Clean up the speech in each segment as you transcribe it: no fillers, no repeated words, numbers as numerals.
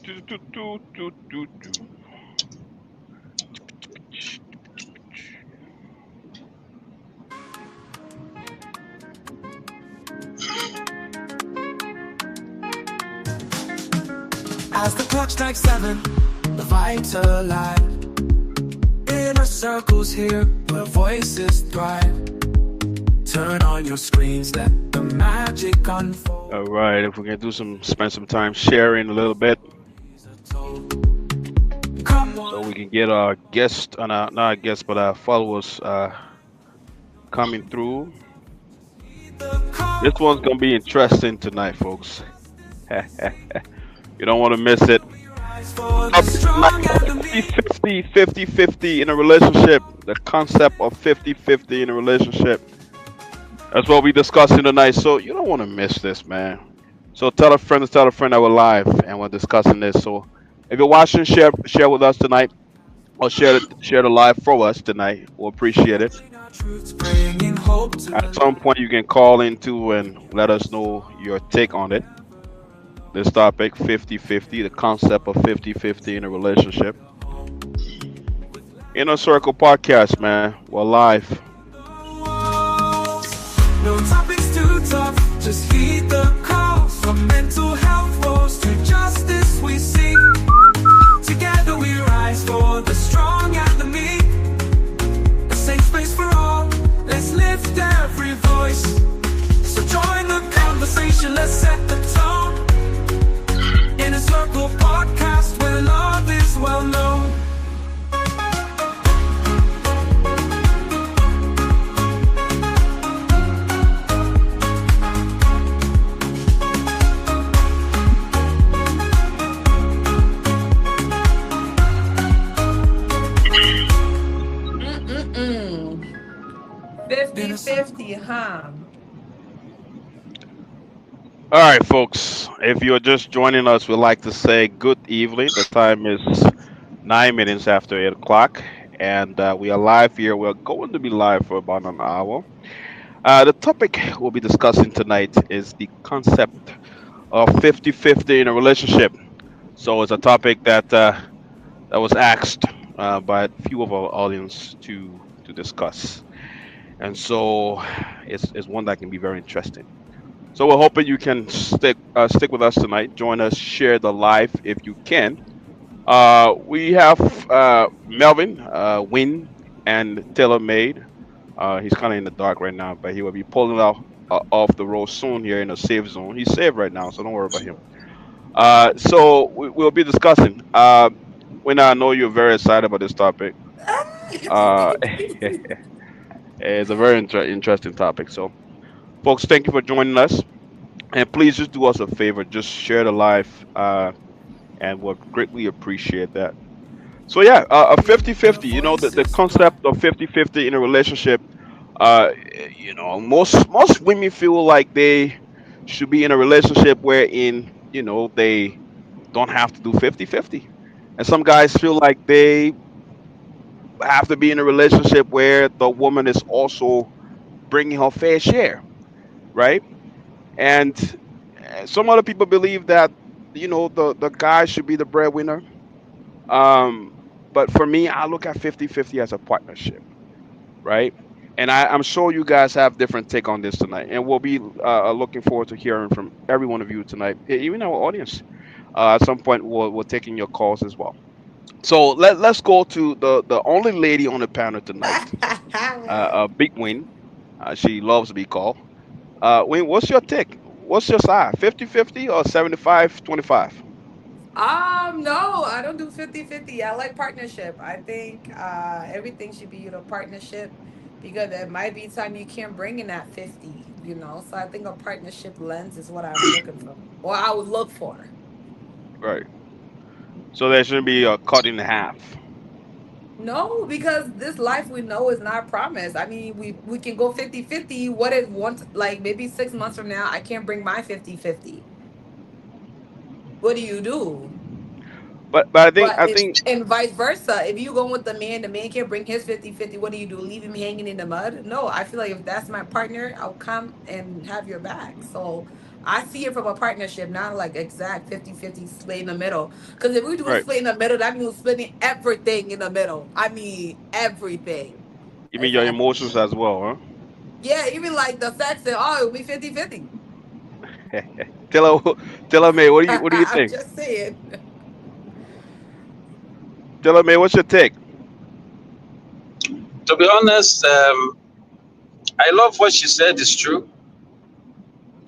Do, do, do, do, do, do. As the clock strikes 7, the vibes alive. Inner circles here where voices thrive. Turn on your screens, let the magic unfold. All right, if we can spend some time sharing a little bit, Come so on, we can get our guests, not our guests, but our followers coming through. the This call. one's gonna be interesting tonight, folks. You don't want to miss it. We rise for the Topic tonight, strong and the meek. 50-50 in a relationship. The concept of 50-50 in a relationship. That's what we discussing tonight. So you don't want to miss this, man. So tell a friend that we're live and we're discussing this. So if you're watching, share with us tonight, or share the live for us tonight. We'll appreciate it. Telling our truths, bringing hope to At the some point, you can call into and let us know your take on it. This topic, 50-50, the concept of 50-50 in a relationship. Inner Circle Podcast, man. We're live. walls. No topics too tough, just heed the calls. From mental health woes to justice we seek. Together we rise for the strong and the meek. A safe space for all, let's lift every voice. So join the conversation, let's set the tone. In a circle podcast where love is well known. Mm-mm. 50-50, huh? All right, folks. If you're just joining us, we'd like to say good evening. The time is 9 minutes after 8 o'clock, and we are live here. We're going to be live for about an hour. The topic we'll be discussing tonight is the concept of 50-50 in a relationship. So it's a topic that was asked by a few of our audience to discuss, and so it's one that can be very interesting. So we're hoping you can stick with us tonight. Join us, share the live if you can. We have Melvin, Win, and Taylor Made. He's kind of in the dark right now, but he will be pulling out off the road soon here in a safe zone. He's safe right now, so don't worry about him. We'll be discussing. When I know you're very excited about this topic, it's a very interesting topic. So, folks, thank you for joining us. And please just do us a favor, just share the live, and we'll greatly appreciate that. So yeah, a 50-50, the concept of 50-50 in a relationship, most women feel like they should be in a relationship wherein, they don't have to do 50-50. And some guys feel like they have to be in a relationship where the woman is also bringing her fair share, right? And some other people believe that the guy should be the breadwinner. um but for me, I look at 50-50 as a partnership, right? And I'm sure you guys have different take on this tonight, and we'll be looking forward to hearing from every one of you tonight, even our audience. At some point, we're taking your calls as well. So let's go to the only lady on the panel tonight, Big Win. She loves to be called. Win, what's your take? What's your side? 50-50 or 75-25? No, I don't do 50-50. I like partnership. I think everything should be a partnership because there might be time you can't bring in that 50. So I think a partnership lens is what I'm looking for, or I would look for. Right. So there shouldn't be a cut in half. No, because this life we know is not promised. I mean, we can go 50-50. What if once, like maybe 6 months from now, I can't bring my 50-50? What do you do? but But I it, think and vice versa. If you go with the man can't bring his 50-50. What do? Leave him hanging in the mud? No, I feel like if that's my partner, I'll come and have your back. So I see it from a partnership, not like exact 50-50 split in the middle. Because if we do a right. split in the middle, that means splitting everything in the middle. I mean, everything. You mean your Exactly. emotions as well, Yeah, even like the sex and oh, it'll be 50-50. huh? tell her, tell her, May. What do you I'm think? just saying. Tell her, May. What's your take? To be honest, I love what she said is true,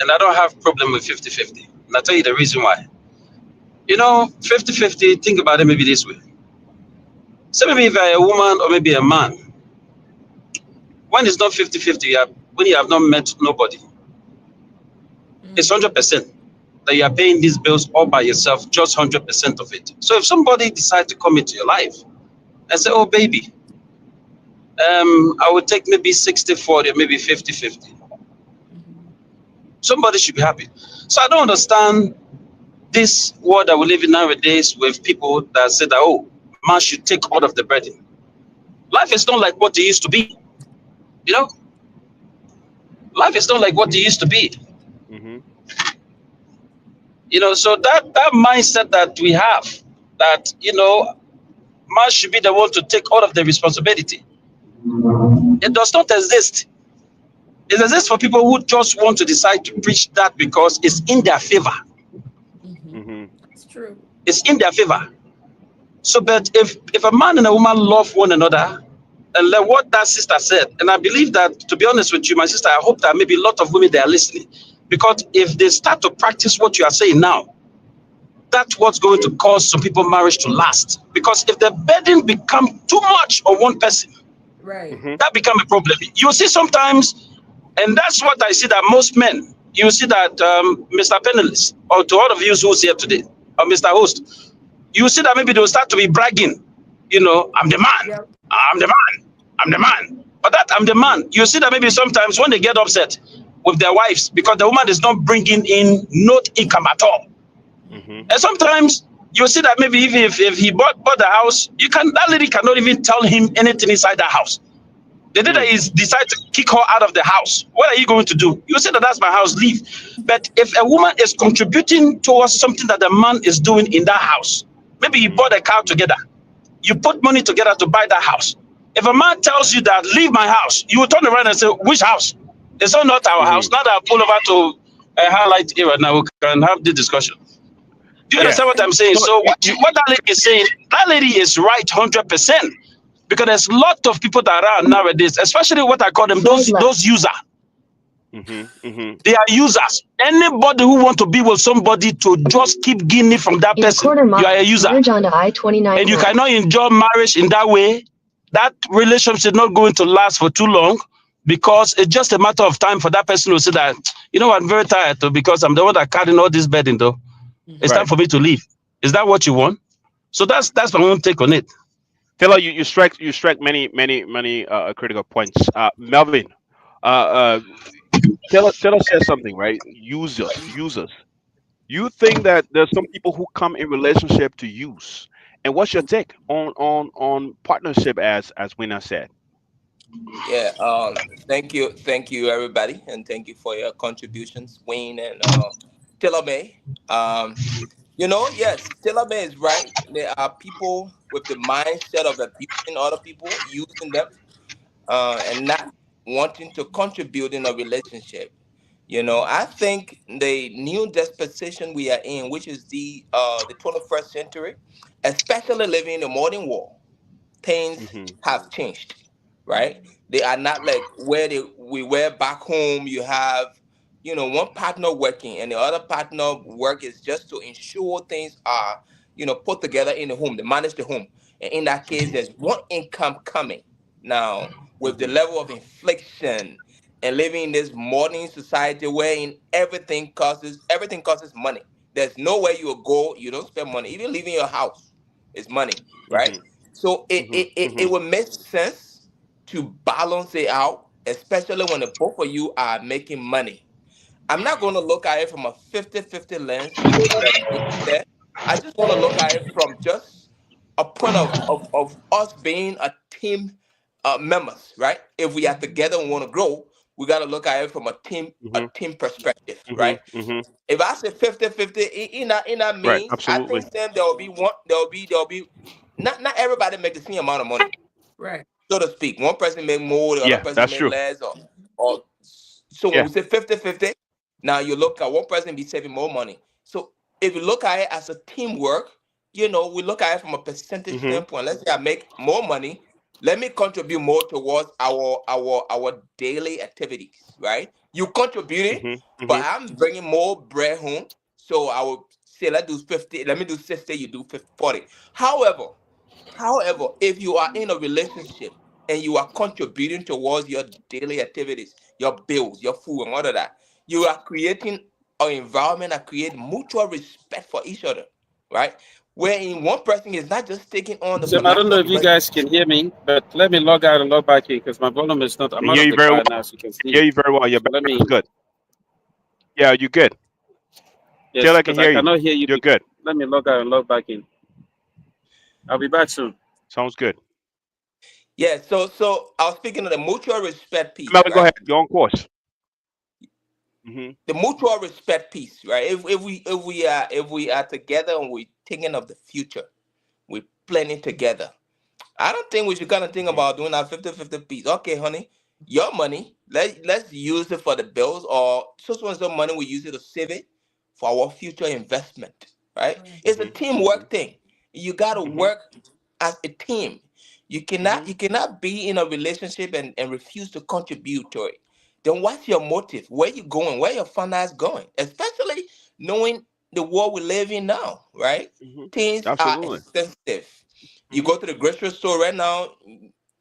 and I don't have problem with 50-50. And I'll tell you the reason why. 50-50, think about it maybe this way. So maybe if you're a woman or maybe a man, when it's not 50-50, when you have not met nobody, it's Mm, 100% that you are paying these bills all by yourself, just 100% of it. So if somebody decides to come into your life and say, oh, baby, I would take maybe 60-40 or maybe 50-50, mhm. somebody should be happy. So I don't understand this world that we live in nowadays with people that say that, oh, man should take all of the burden. Life is not like what it used to be. You know, life is not like what it used to be. Hmm. So that mindset that we have, that man should be the one to take all of the responsibility, it does not exist. It exists for people who just want to decide to preach that because it's in their favor. Mhm. Hmm. That's true. It's in their favor. So, but if a man and a woman love one another, and like what that sister said, and I believe that, to be honest with you, my sister, I hope that maybe a lot of women they are listening, because if they start to practice what you are saying now, that's what's going to cause some people marriage to last. Because if the burden become too much on one person, Right. Hmm. that become a problem. You see sometimes, and that's what I see that most men, you see that Mr. Penniless, or to all of you who's here today, or Mr. Host, you see that maybe they'll start to be bragging, I'm the man, Yep. I'm the man, I'm the man. But that I'm the man, you see that maybe sometimes when they get upset with their wives because the woman is not bringing in no income at all. Hmm. And sometimes you see that maybe even if he bought the house, that lady cannot even tell him anything inside that house. The day that Mm. he decides to kick her out of the house, what are you going to do? You say that that's my house, leave. But if a woman is contributing towards something that the man is doing in that house, maybe you Hmm. bought a car together, you put money together to buy that house. If a man tells you that leave my house, you will turn around and say, which house? It's not our house. Hmm. Now that I pull over to a highlight area, now we can have the discussion. Do you understand Yeah. what I'm saying? So So what that lady is saying, that lady is right 100%. Because there's a lot of people that are around nowadays, especially what I call them those users. hmm. Hmm. They are users. Anybody who want to be with somebody to just keep gaining from that person, you are a user, and you cannot enjoy marriage in that way. That relationship is not going to last for too long because it's just a matter of time for that person to say that I'm very tired though, because I'm the one that carrying all this burden though. It's Mhm. time Right. for me to leave. Is that what you want? So that's my own take on it. Taylor, you strike many critical points. Melvin, Taylor says something, right? Users. You think that there's some people who come in relationship to use, and what's your take on partnership as Winner said? Yeah, thank you, everybody, and thank you for your contributions, Wayne and Taylor May. Um, yes, Taylor May is right. There are people with the mindset of abusing other people, using them, and not wanting to contribute in a relationship. I think the new dispensation we are in, which is the 21st century, especially living in the modern world, things Hmm. have changed, right? They are not like where we were back home. You have, one partner working and the other partner work is just to ensure things are, put together in the home. They manage the home. And in that case, there's one income coming. Now, with the Hmm. level of inflation and living in this modern society wherein everything costs money. There's nowhere you go, you don't spend money. Even leaving your house is money, right? Hmm. So it, Hmm. it, it, Hmm. it would make sense to balance it out, especially when the both of you are making money. I'm not going to look at it from a 50-50 lens, like Wayne said. I just want to look at it from just a point of us being a team members, right? If we are Mhm. together and want to grow, we got to look at it from a Hmm. team perspective, Hmm. right? Hmm. If I say 50-50, in that Right. means I Absolutely. think Sam there will be one there will be not everybody make the same amount of money, Right. so to speak. One person make more, the other Yeah, person that's make true. less, or so when Yeah. we say 50-50, now you look at one person be saving more money. So if you look at it as a teamwork, we look at it from a percentage Hmm. standpoint. Let's say I make more money, let me contribute more towards our daily activities, right? You contributed, Hmm. but Hmm. I'm bringing more bread home. So I will say, let's do 50, let me do 60, you do 50, 40. However, if you are in a relationship and you are contributing towards your daily activities, your bills, your food, and all of that, you are creating an environment that creates mutual respect for each other, right? Wherein one person is not just taking on the So I don't know financial if you burden. guys can hear me, but let me log out and log back in because my volume is not. I'm Can out hear of you the very car well. now, so you can Can hear see. you very well. Your So let background is me. good. Yeah, you're good. Yes, Taylor can because I hear you. cannot hear you. You're good. Let me log out and log back in. I'll be back soon. Sounds good. Yeah, so I was speaking of the mutual respect piece, Melvin, go right? ahead. You're on course. Hmm. The mutual respect piece, right? If we are together and we're thinking of the future, we're planning together. I don't think we should kind of think Hmm. about doing that 50-50 piece. Okay, honey, your money, let's use it for the bills, or so and so money, we use it to save it for our future investment, right? Right. It's a Hmm. Hmm. teamwork thing. You got to Hmm. work as a team. You cannot Hmm. you cannot be in a relationship and refuse to contribute to it. Then what's your motive? Where you going? Where your finance going? Especially knowing the world we live in now, right? Hmm. Things are Absolutely. expensive. You Hmm. go to the grocery store right now.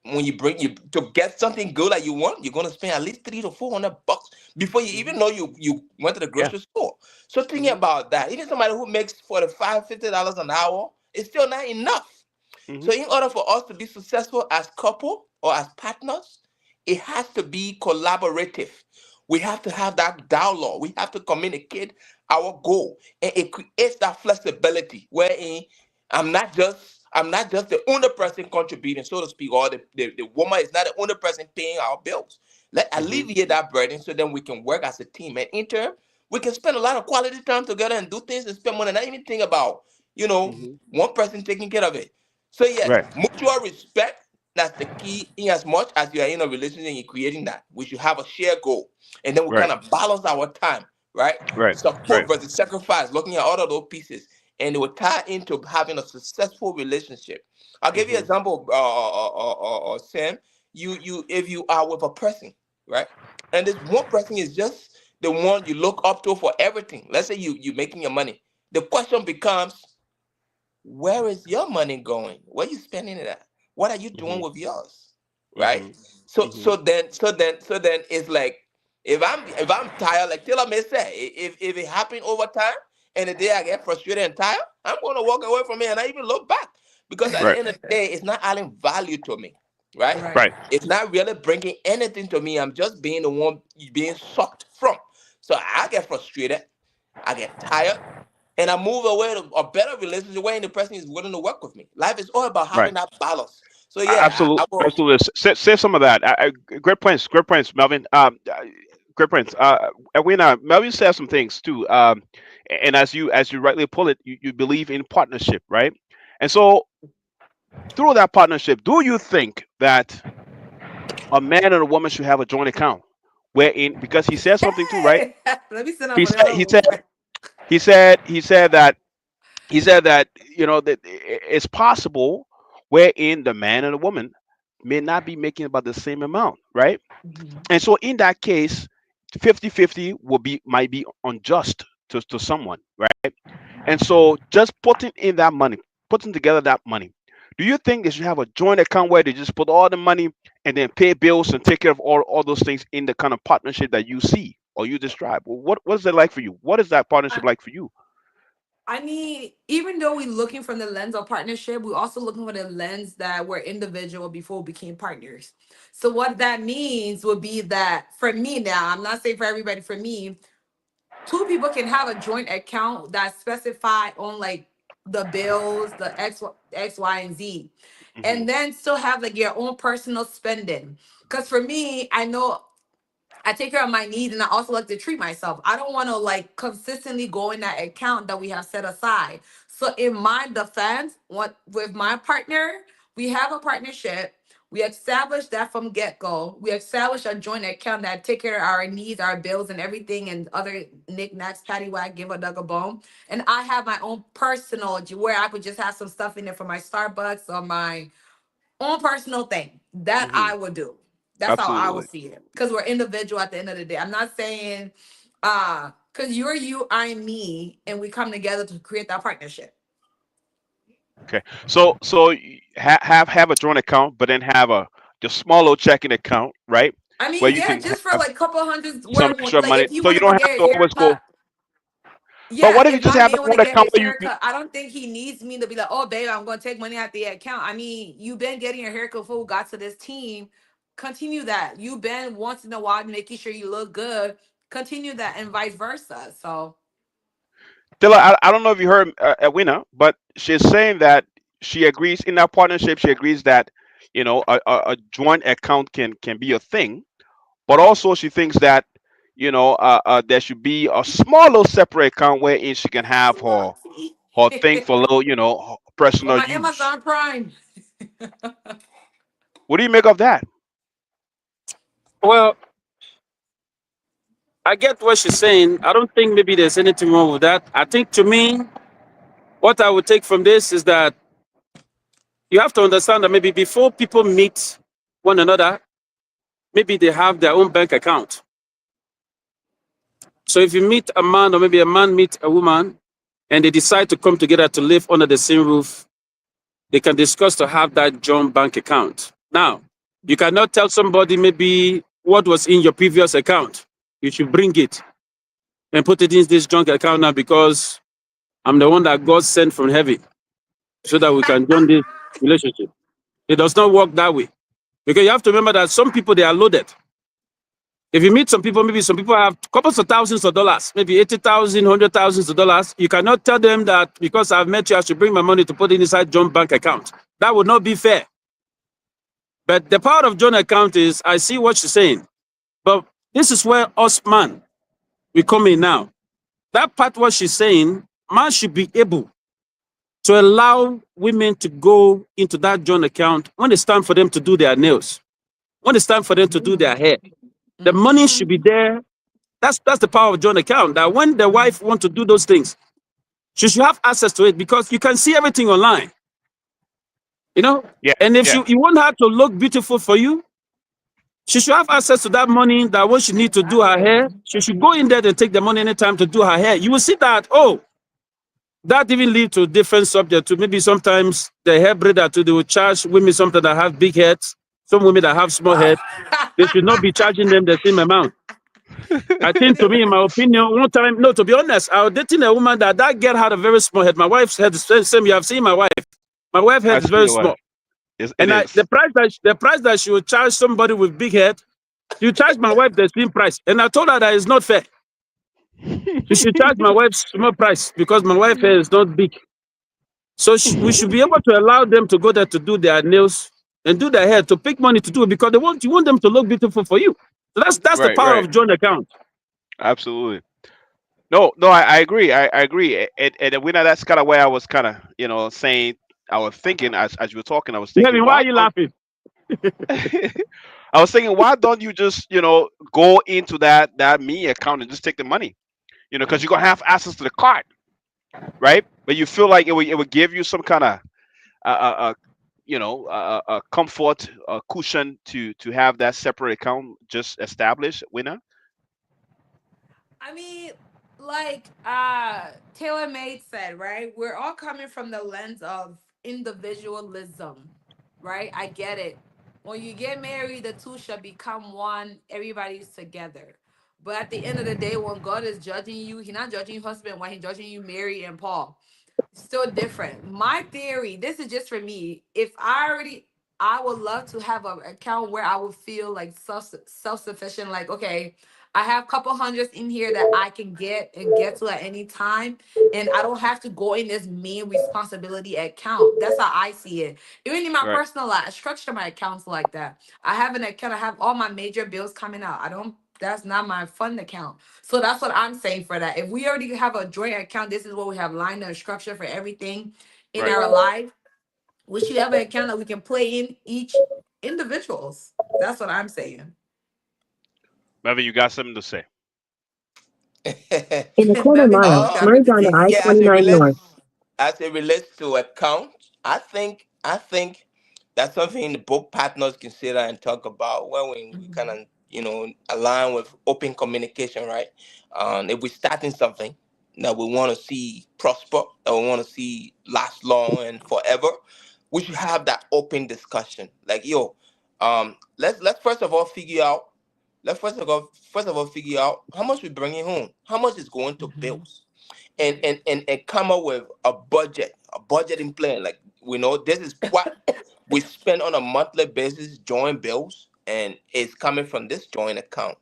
When you bring you to get something good that you want, you're gonna spend at least 300 to 400 bucks before you even Hmm. know you went to the Yeah. grocery store. So thinking Hmm. about that, even somebody who makes 45, $50 an hour, is still not enough. Hmm. So in order for us to be successful as couple or as partners, it has to be collaborative. We have to have that dialogue. We have to communicate our goal, and it creates that flexibility wherein I'm not just the only person contributing, so to speak, or the woman is not the only person paying our bills. Let Hmm. alleviate that burden so then we can work as a team. And in turn, we can spend a lot of quality time together and do things and spend money, not even think about, Hmm. one person taking care of it. So yes, Right. mutual respect, that's the key. In as much as you are in a relationship and you're creating that, we should have a shared goal. And then we Right. kind of balance our time, right? Right. Right. Support versus sacrifice, looking at all of those pieces. And it will tie into having a successful relationship. I'll give you an Hmm. example, Sam. If you are with a person, right? And this one person is just the one you look up to for everything. Let's say you making your money. The question becomes, where is your money going? Where you spending it at? What are you doing Hmm. with yours? Right? Hmm. So Hmm. so then it's like, if I'm tired, like Taylor may say, if it happened over time and the day I get frustrated and tired, I'm gonna walk away from it and I even look back. Because at the Right. end of the day, it's not adding value to me. Right? Right. Right. It's not really bringing anything to me. I'm just being the one being sucked from. So I get frustrated, I get tired, and I move away to a better relationship where the person is willing to work with me. Life is all about Right. having that balance. So yeah, I Absolutely. will. Absolutely. Say some of that. Great points. Great points, Melvin. Great points. Melvin said some things too. And as you rightly put it, you believe in partnership, right? And so through that partnership, do you think that a man and a woman should have a joint account? Wherein, because he said something too, right? Hey, let me sit up He for the said other he one. said he said that that it's possible wherein the man and the woman may not be making about the same amount, right? Mhm. And so in that case, 50-50 might be unjust to someone, right? And so just putting in that money, putting together that money, do you think they should have a joint account where they just put all the money and then pay bills and take care of all those things in the kind of partnership that you see or you describe? Well, what is it like for you? What is that partnership like for you? I mean, even though we're looking from the lens of partnership, we're also looking for the lens that we're individual before we became partners. So what that means would be that for me now, I'm not saying for everybody, for me, two people can have a joint account that's specified on like the bills, the X, Y, and Z, Hmm. and then still have like your own personal spending. Because for me, I know I take care of my needs and I also like to treat myself. I don't want to like consistently go in that account that we have set aside. So in my defense, what with my partner, we have a partnership. We established that from get-go. We established a joint account that take care of our needs, our bills, and everything, and other knickknacks, paddywhack, give a dug a bone. And I have my own personal where I could just have some stuff in there for my Starbucks or my own personal thing that Hmm. I would do. That's how I would Absolutely. see it. Because we're individual at the end of the day. I'm not saying because you're you, I'm me, and we come together to create that partnership. Okay. Have a joint account, but then have a the small little checking account, right? I Where mean, you yeah, can just for have like couple hundreds some where extra like money, if you so you wanted to don't have get to a always go. haircut. But Yeah, what if you if just my have a man want to joint get account his where you haircut, I don't think he needs me to be like, oh, babe, I'm going to take money out the account. I mean, you've been getting your haircut before we got to this team. Continue that. You've been once in a while making sure you look good. Continue that and vice versa. So, Dilla, I don't know if you heard Edwina, but she's saying that she agrees in that partnership. She agrees that a joint account can be a thing, but also she thinks that there should be a small little separate account wherein she can have Slutsy. her thing for little For personal my use. Amazon Prime. What do you make of that? Well, I get what she's saying. I don't think maybe there's anything wrong with that. I think to me, what I would take from this is that you have to understand that maybe before people meet one another, maybe they have their own bank account. So if you meet a man or maybe a man meets a woman and they decide to come together to live under the same roof, they can discuss to have that joint bank account. Now, you cannot tell somebody maybe what was in your previous account. You should bring it and put it in this joint account now because I'm the one that God sent from heaven so that we can join this relationship. It does not work that way. Because you have to remember that some people they are loaded. If you meet some people, maybe some people have couples of thousands of dollars, maybe 80,000, $100,000 of dollars. You cannot tell them that because I've met you, I should bring my money to put it inside joint bank account. That would not be fair. But the power of joint account is I see what you're saying. But this is where us man we come in now. That part what she's saying, man should be able to allow women to go into that joint account when it's time for them to do their nails, when it's time for them to do their hair. The money should be Mhm. there. That's the power of joint account. That when the wife want to do those things, she should have access to it because you can see everything online, you know. Yeah, And if yeah, you want her to look beautiful for you, she should have access to that money. That when she need to do her Exactly. hair, she should go in there and take the money anytime to do her hair. You will see that that even lead to different subject. To maybe sometimes the hair braider too, they will charge women something that have big heads, some women that have small head. They should not be charging them the same amount. I think to me, in my opinion, one time, no, to be honest, I was dating a woman that girl had a very small head. My wife's head is the same. You have seen my wife. My wife's head I is see very your wife. small. It And is. the price that she would charge somebody with big head, you charge my wife the same price. And I told her that it's not fair. She should charge my wife small price because my wife hair is not big. So we should be able to allow them to go there to do their nails and do their hair to pick money to do it because you want them to look beautiful for you. So that's the Right, power right. of joint account. Absolutely. No, no, I agree. I agree. And we know that's kind of where I was kind of, saying, I was thinking as you were talking, I was thinking, Kevin, why why are you don't laughing? I was thinking, why don't you just, go into that me account and just take the money? Because you're gonna have access to the card, right? But you feel like it would give you some kind of comfort, cushion to have that separate account just established, winner. I mean, like Taylor Made said, right? We're all coming from the lens of individualism, right? I get it. When you get married, the two shall become one, everybody's together. But at the end of the day, when God is judging you, He's not judging your husband when He's judging you, Mary and Paul. Still different. My theory, this is just for me. If I already I would love to have an account where I would feel like self sufficient. Like, okay, I have a couple hundreds in here that I can get to at any time, and I don't have to go in this main responsibility account. That's how I see it. Even in my Right. personal life, I structure my accounts like that. I have an account. I have all my major bills coming out. I don't. That's not my fund account. So that's what I'm saying for that. If we already have a joint account, this is what we have lined up structure for everything in Right. our life. We should have an account that we can play in each individuals. That's what I'm saying. Melvin, you got something to say? In a quarter Melvin mile, always got uh, something merge to onto say. yeah, as it I-29 relates North. to account, I think that's something both partners consider and talk about when we kind of Mhm. align with open communication, right? If we're starting something that we want to see prosper, that we want to see last long and forever, we should have that open discussion. Like, yo, let's first of all figure out. Let's first of all figure out how much we bringing home, how much is going to Mhm. bills, and come up with a budgeting plan. Like, we know this is what we spend on a monthly basis, joint bills, and it's coming from this joint account.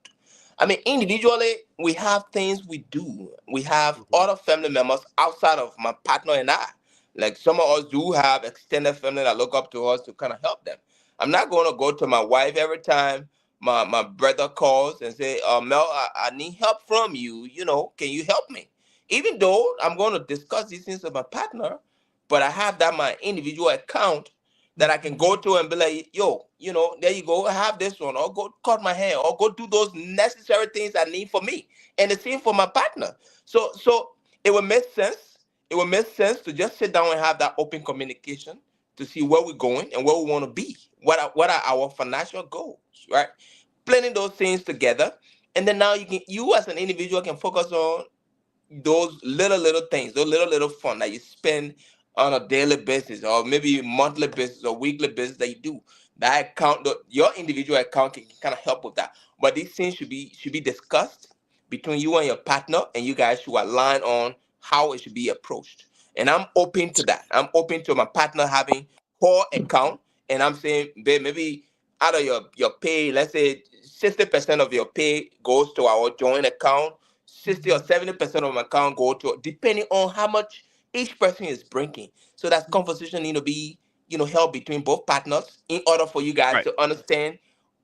I mean, individually, we have things we do. We have Hmm. other family members outside of my partner and I. Like, some of us do have extended family that look up to us to kind of help them. I'm not going to go to my wife every time my brother calls and say, Mel, I need help from you. Can you help me? Even though I'm going to discuss these things with my partner, but I have that my individual account that I can go Mhm. to and be like, yo, there you go, I have this one, or go cut my hair, or go do those necessary things I need for me. And the same for my partner. So it would make sense. It would make sense to just sit down and have that open communication to see where we're going and where we want to be. What are our financial goals, right? Planning those things together. And then now you as an individual can focus on those little things, those little fun that you spend on a daily basis, or maybe monthly basis or weekly basis that you do. That account, your individual account can kind of help with that. But these things should be discussed between you and your partner, and you guys should align on how it should be approached. And I'm open to that. I'm open to my partner having her account, and I'm saying, babe, maybe out of your pay, let's say 60% of your pay goes to our joint account, 60 or Mhm. 70% of my account go to, depending on how much each person is bringing. So that conversation need to be, held between both partners in order for you guys Right. to understand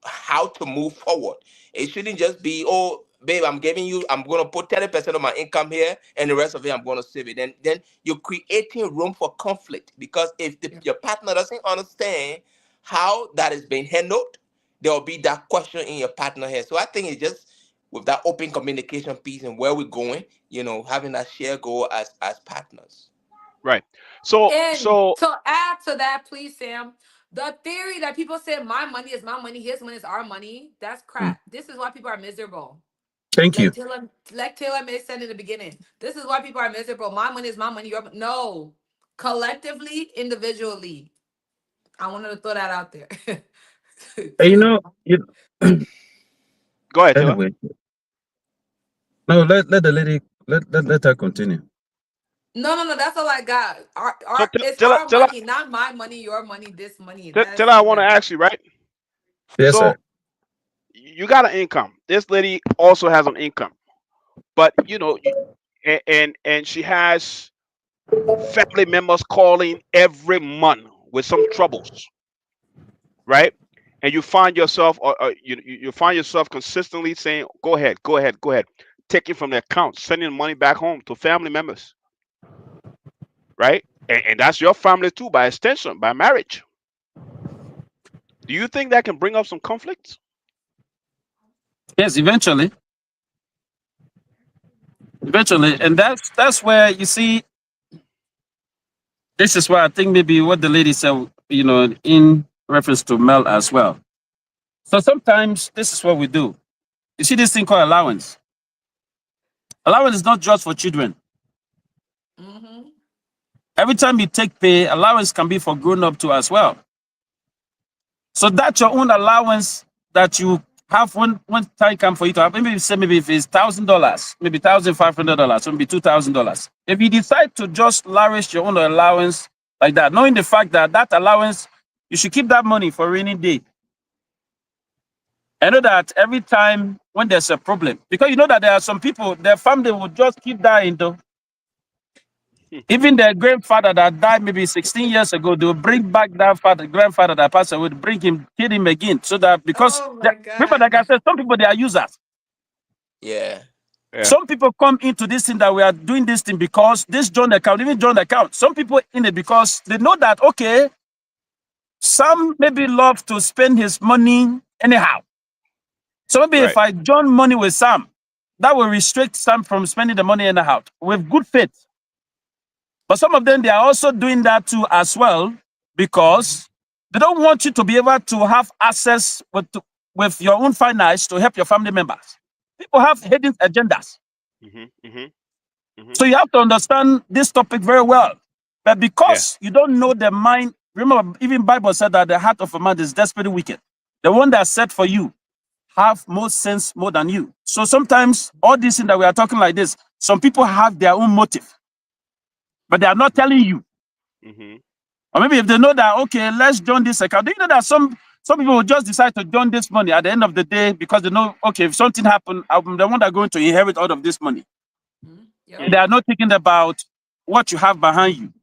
how to move forward. It shouldn't just be, oh, babe, I'm gonna put 30% of my income here and the rest of it I'm gonna save it. Then you're creating room for conflict, because if Yeah. your partner doesn't understand how that is being handled, there will be that question in your partner head. So I think it's just with that open communication piece and where we're going, having that shared goal as partners. Right. So And so to add to that, please, Sam, the theory that people say my money is my money, his money is our money, that's Mm. crap. This is why people are miserable. Thank Like you. Taylor May said in the beginning, this is why people are miserable. My money is my money. No, collectively, individually. I wanted to throw that out there. You know, you, go ahead, Taylor. anyway, no, let the lady, let her continue. No. That's all I got. So It's Taylor, our money, not my money, your money, this money. That's Taylor, I want to yeah. ask you, right? Yes, So sir. you got an income. This lady also has an income, but and she has family members calling every month with some troubles, right? And you find yourself, or you find yourself consistently saying, "Go ahead, go ahead, go ahead," taking from the account, sending money back home to family members, right? And that's your family too, by extension, by marriage. Do you think that can bring up some conflicts? Yes, eventually, and that's where you see. This is why I think maybe what the lady said, in reference to Mel as well. So sometimes this is what we do. You see this thing called allowance. Allowance is not just for children. Mm-hmm. Every time you take pay, allowance can be for grown up too as well. So that's your own allowance that you have when time come for you to have. Maybe say maybe if it's $1,000, maybe $1,500, maybe $2,000. If you decide to just lavish your own allowance like that, knowing the fact that that allowance, you should keep that money for rainy day. I know that every time when there's a problem. Because you know that there are some people, their family will just keep dying though. Even their grandfather that died maybe 16 years ago, they'll bring back that grandfather that passed away, bring him, kill him again. So that because Oh my remember, like I God. said, some people they are users. Yeah. Yeah. Some people come into this thing that we are doing this thing because this joint account, even joint account. Some people in it because they know that okay, some maybe love to spend his money anyhow. So maybe if I join money with Sam, that will restrict Sam from spending the money anyhow with good faith. But some of them, they are also doing that too as well because they don't want you to be able to have access with your own finance to help your family members. People have hidden agendas. So you have to understand this topic very well. But because you don't know the mind, remember, even Bible said that the heart of a man is desperately wicked. The one that's set for you have more sense more than you. So sometimes all these things that we are talking like this, some people have their own motive, but they are not telling you. Or maybe if they know that, okay, let's join this account. Do you know that some people will just decide to join this money at the end of the day because they know, okay, if something happens, I'm the one that's going to inherit all of this money. Yep. They are not thinking about what you have behind you.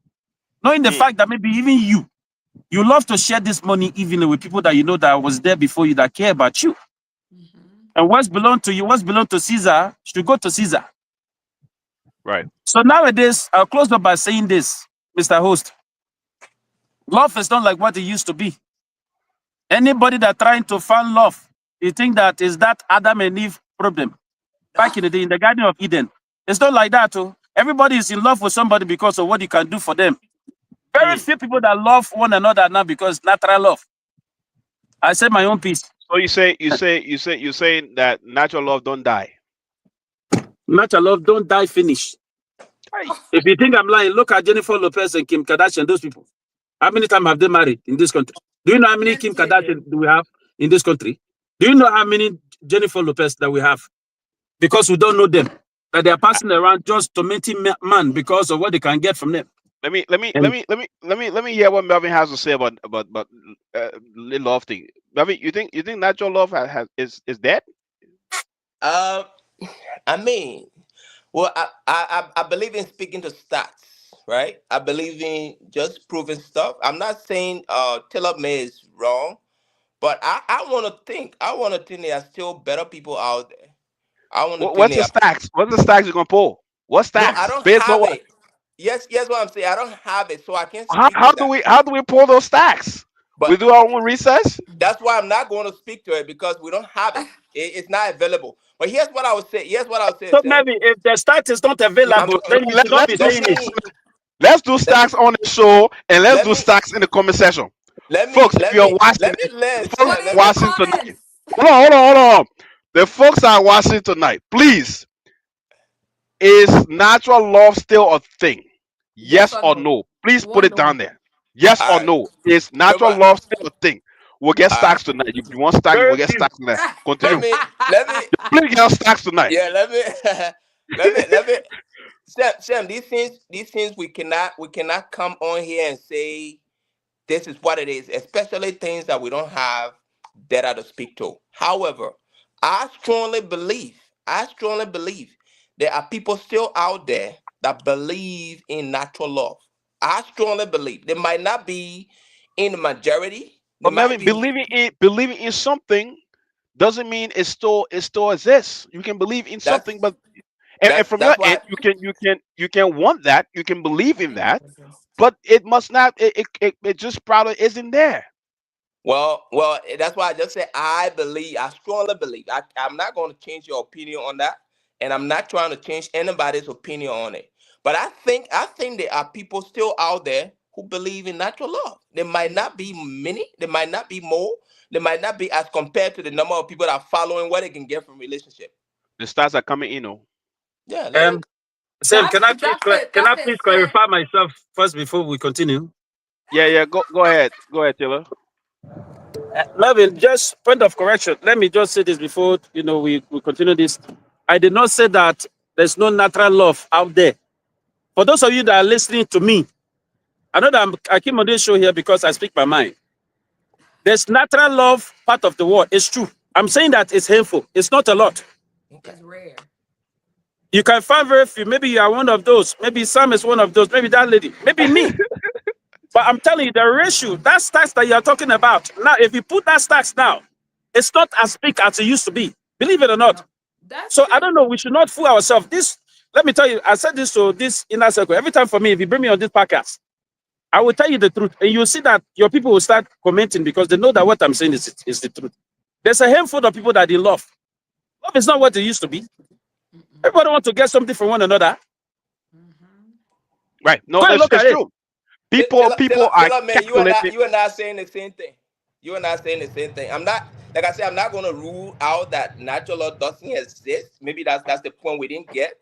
Knowing the fact that maybe even you love to share this money even with people that you know that was there before you that care about you. And what's belong to you, what's belong to Caesar should go to Caesar. Right. So nowadays, I'll close up by saying this, Mr. Host. Love is not like what it used to be. Anybody that trying to find love, you think that is that Adam and Eve problem. Back in the day, in the Garden of Eden. It's not like that. Oh. Everybody is in love with somebody because of what you can do for them. Very few people that love one another now because natural love. I said my own piece. So you're saying that natural love don't die. Natural love don't die finish. If you think I'm lying, look at Jennifer Lopez and Kim Kardashian, those people. How many times have they married in this country? Do you know how many Kim Kardashian do we have in this country? Do you know how many Jennifer Lopez that we have? Because we don't know them. That they are passing around just tormenting man because of what they can get from them. Let me hear what Melvin has to say about little love thing. Melvin, you think natural love is dead? I mean, well, I believe in speaking to stats, right? I believe in just proving stuff. I'm not saying Taylor May is wrong, but I want to think there are still better people out there. I want to think What's the stacks? What's the stacks you're gonna pull? What stacks? No, I don't Based on have what? it. Yes, what I'm saying. I don't have it, so I can't How, speak how to do that. we pull those stacks? But We do our own research. that's why I'm not going to speak to it because we don't have it. It's not available. But here's what I would say. So maybe if the stat is not available, then you should not be saying it. Let's do stacks on the show and let's do stacks in the comment section. Folks, if you're watching, watching tonight. Hold on. The folks are watching tonight. Please, is natural love still a thing? Yes or no? Please put it down there. Yes or no? Is natural love still a thing? We'll get stacks tonight. If you want stacks, we'll get stacks tonight. Continue. Let me. Please get stacks tonight. Yeah, let me. Sam, these things we cannot come on here and say this is what it is, especially things that we don't have data to speak to. However, I strongly believe there are people still out there that believe in natural love. I strongly believe they might not be in the majority. But maybe believing in something doesn't mean it still exists. You can believe in something, but and from your end, you can want that, you can believe in that, but it must not. It just probably isn't there. Well, that's why I just said I strongly believe. I'm not going to change your opinion on that, and I'm not trying to change anybody's opinion on it. But I think there are people still out there who believe in natural love. There might not be many, there might not be more, there might not be as compared to the number of people that are following what they can get from relationship. The stars are coming in, oh. Yeah. Sam, can I please clarify myself first before we continue? Yeah. Go ahead, Taylor. Melvin, just point of correction. Let me just say this before we continue this. I did not say that there's no natural love out there. For those of you that are listening to me, I know that I came on this show here because I speak my mind. There's natural love part of the world. It's true. I'm saying that it's hateful. It's not a lot. Okay. It's rare. You can find very few. Maybe you are one of those. Maybe Sam is one of those. Maybe that lady. Maybe me. But I'm telling you, the ratio, that stacks that you're talking about. Now, if you put that stacks now, it's not as big as it used to be. Believe it or not. That's So I true. don't know. We should not fool ourselves. This, let me tell you, I said this to this inner circle. Every time for me, if you bring me on this podcast, I will tell you the truth. And you'll see that your people will start commenting because they know that what I'm saying is the truth. There's a handful of people that they love. Love is not what it used to be. Everybody wants to get something from one another. Right. No, Go and that's look at it's it. true. People are Tell man, calculating. you and I saying the same thing. You and I saying the same thing. I'm not, like I said, I'm not gonna rule out that natural law doesn't exist. Maybe that's the point we didn't get.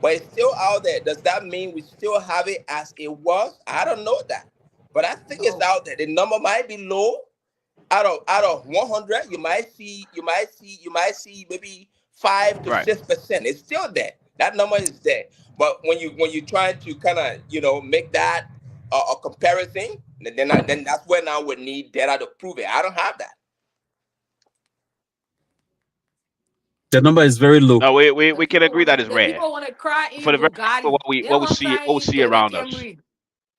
But it's still out there. Does that mean we still have it as it was? I don't know that. But I think it's So out there. The number might be low. Out of 100, you might see maybe 5 to Right. 6%. It's still there. That number is there. But when you try to kind of make that a comparison, then that's where now we need data to prove it. I don't have that. The number is very low. No, we the can people agree want that to is the rare people want to cry for in the very for Bugatti. They don't what we want to see cry in Toyota around us. Camry.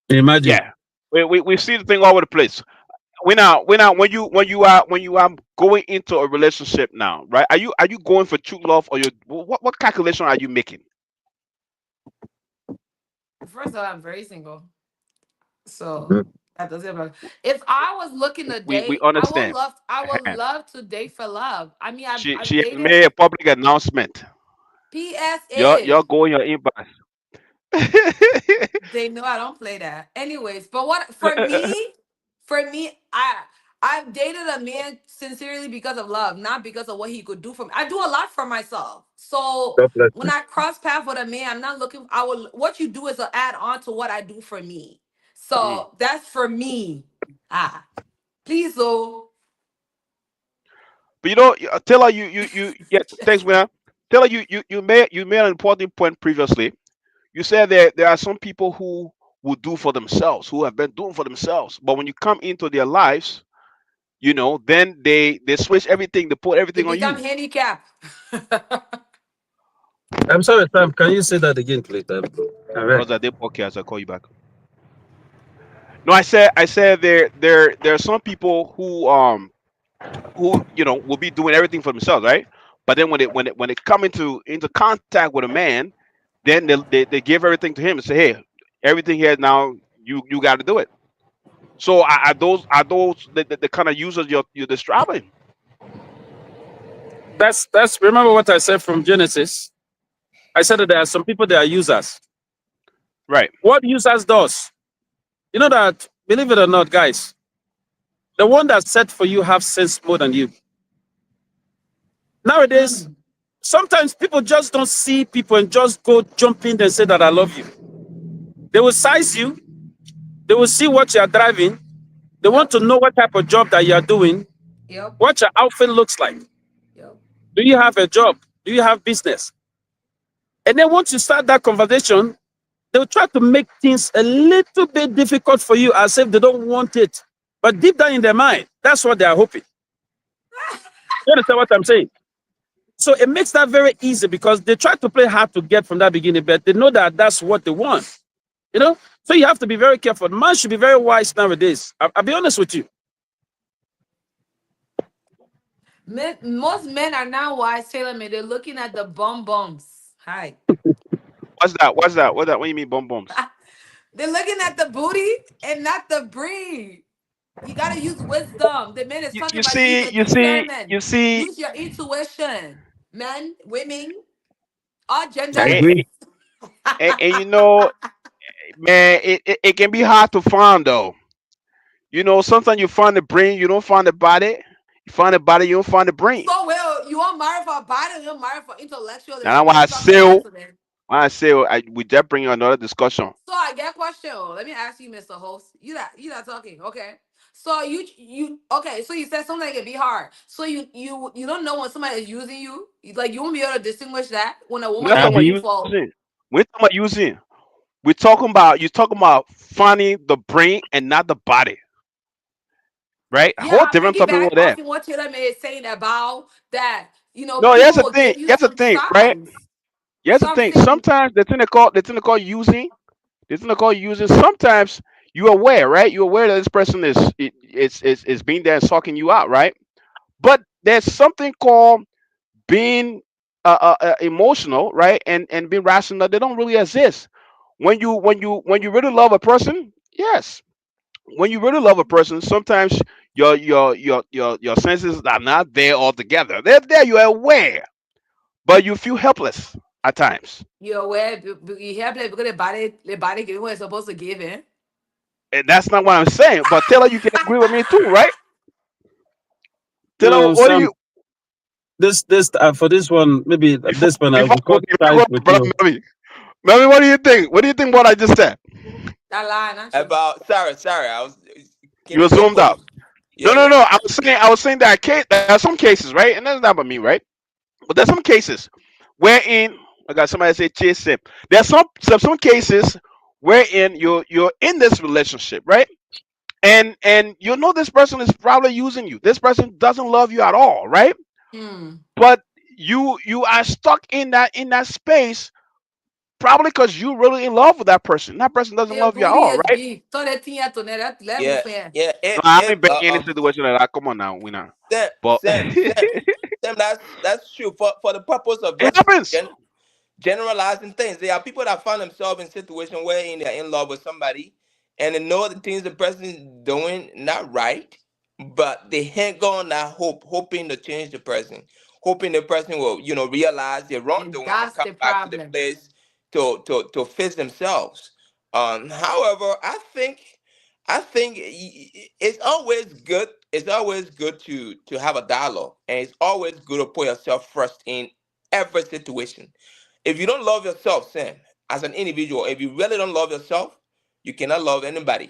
Imagine. Yeah, we see the thing all over the place. When you are going into a relationship now, right? Are you going for true love, or what calculation are you making? First of all, I'm very single. So that doesn't matter. If I was looking to We date, understand. I would Uh-huh. love to date for love. I mean, I've She has dated. made a public announcement. PS You're is going your inbox. they know I don't play that. Anyways, but what for me, I've dated a man sincerely because of love, not because of what he could do for me. I do a lot for myself. So God bless when you. I cross path with a man, I'm not looking. I will. What you do is to add on to what I do for me. Mm. So that's for me. Please, oh, But Taylor, you yeah. Thanks, winner. Taylor, you made an important point previously. You said that there are some people who will do for themselves, who have been doing for themselves, but when you come into their lives, then they switch everything, they put they everything on become you. handicapped. I'm sorry, Sam. Can you say that again, please? All right. Rosa, okay, as I call you back. No, I said there are some people who will be doing everything for themselves, right? But then when they come into contact with a man, then they give everything to him and say, hey, everything here now, you got to do it. So are those the kind of users you're describing? That's remember what I said from Genesis. I said that there are some people that are users. Right. What users does, you know that, believe it or not, guys, the one that's set for you have sense more than you. Nowadays, sometimes people just don't see people and just go jump in and say that I love you. They will size you, they will see what you are driving, they want to know what type of job that you are doing, Yep. what your outfit looks like. Yep. Do you have a job? Do you have business? And then once you start that conversation, they'll try to make things a little bit difficult for you as if they don't want it. But deep down in their mind, that's what they are hoping. You understand what I'm saying? So it makes that very easy because they try to play hard to get from that beginning, but they know that that's what they want. So you have to be very careful. Man should be very wise nowadays. I'll be honest with you. Most men are now wise, Taylor me. They're looking at the bums. Hi. What's that? What do you mean, bum bums? They're looking at the booty and not the breed. You gotta use wisdom. The man is You, talking you about use see, your you see, discernment. you see, Use your intuition. Men, women, all I genders. and, agree. and man, it can be hard to find though. Sometimes you find the brain, you don't find the body. You find the body, you don't find the brain. So well, you want marry for body, you want marry for intellectual, then Now you why I want something say, else then. we just bring another discussion. So I get a question. Let me ask you, Mr. Host. You not talking, okay? So you okay? So you said something can be hard. So you don't know when somebody is using you. Like you won't be able to distinguish that when a We're woman not is talking Have about looking you? for. using. We're talking about using. You're talking about finding the brain and not the body, right? A Yeah, whole I different topic over piggyback there. off of what Taylor May is saying about that. No, here's People the will thing. give you Here's the some thing, right? signs, Here's the thing. something. Sometimes the thing they call using. The thing they call using. Sometimes you're aware, right? You're aware that this person is being there and sucking you out, right? But there's something called being emotional, right? And being rational. They don't really exist. When you really love a person, yes. When you really love a person, sometimes your senses are not there altogether. They're there. You're aware, but you feel helpless at times. You're aware, you have like because the body giving what it's supposed to give in. And that's not what I'm saying. But Taylor, you can agree with me too, right? Taylor, No, what do some you this for this one, maybe before this one I before will cut okay, before I ties go with to brother you. Melvin? Melvin, what do you think? What do you think what I just said? That line, aren't you? About sorry, I was. Can You you wait zoomed for me? out. No, Yeah, no, yeah. no. I was saying that there are some cases, right? And that's not about me, right? But there's some cases wherein I got somebody say chase him. There's some cases wherein you're in this relationship, right? And you know this person is probably using you. This person doesn't love you at all, right? Hmm. But you are stuck in that space probably because you're really in love with that person. That person doesn't Your love you at booty all, is right? big. So that thing to let move Yeah, in. yeah. No, I If ain't been in any situation like that. Come on now, we not. Sam, But Sam, Sam, Sam, that's true. For the purpose of it just happens. generalizing things. There are people that find themselves in situations where they're in love with somebody and they know the things the person is doing not right, but they hang on that hope, hoping to change the person, hoping the person will, realize their And wrongdoing and that's come the back to the problem. place to fix themselves. However, I think it's always good. It's always good to have a dialogue, and it's always good to put yourself first in every situation. If you don't love yourself, Sam, as an individual, if you really don't love yourself, you cannot love anybody.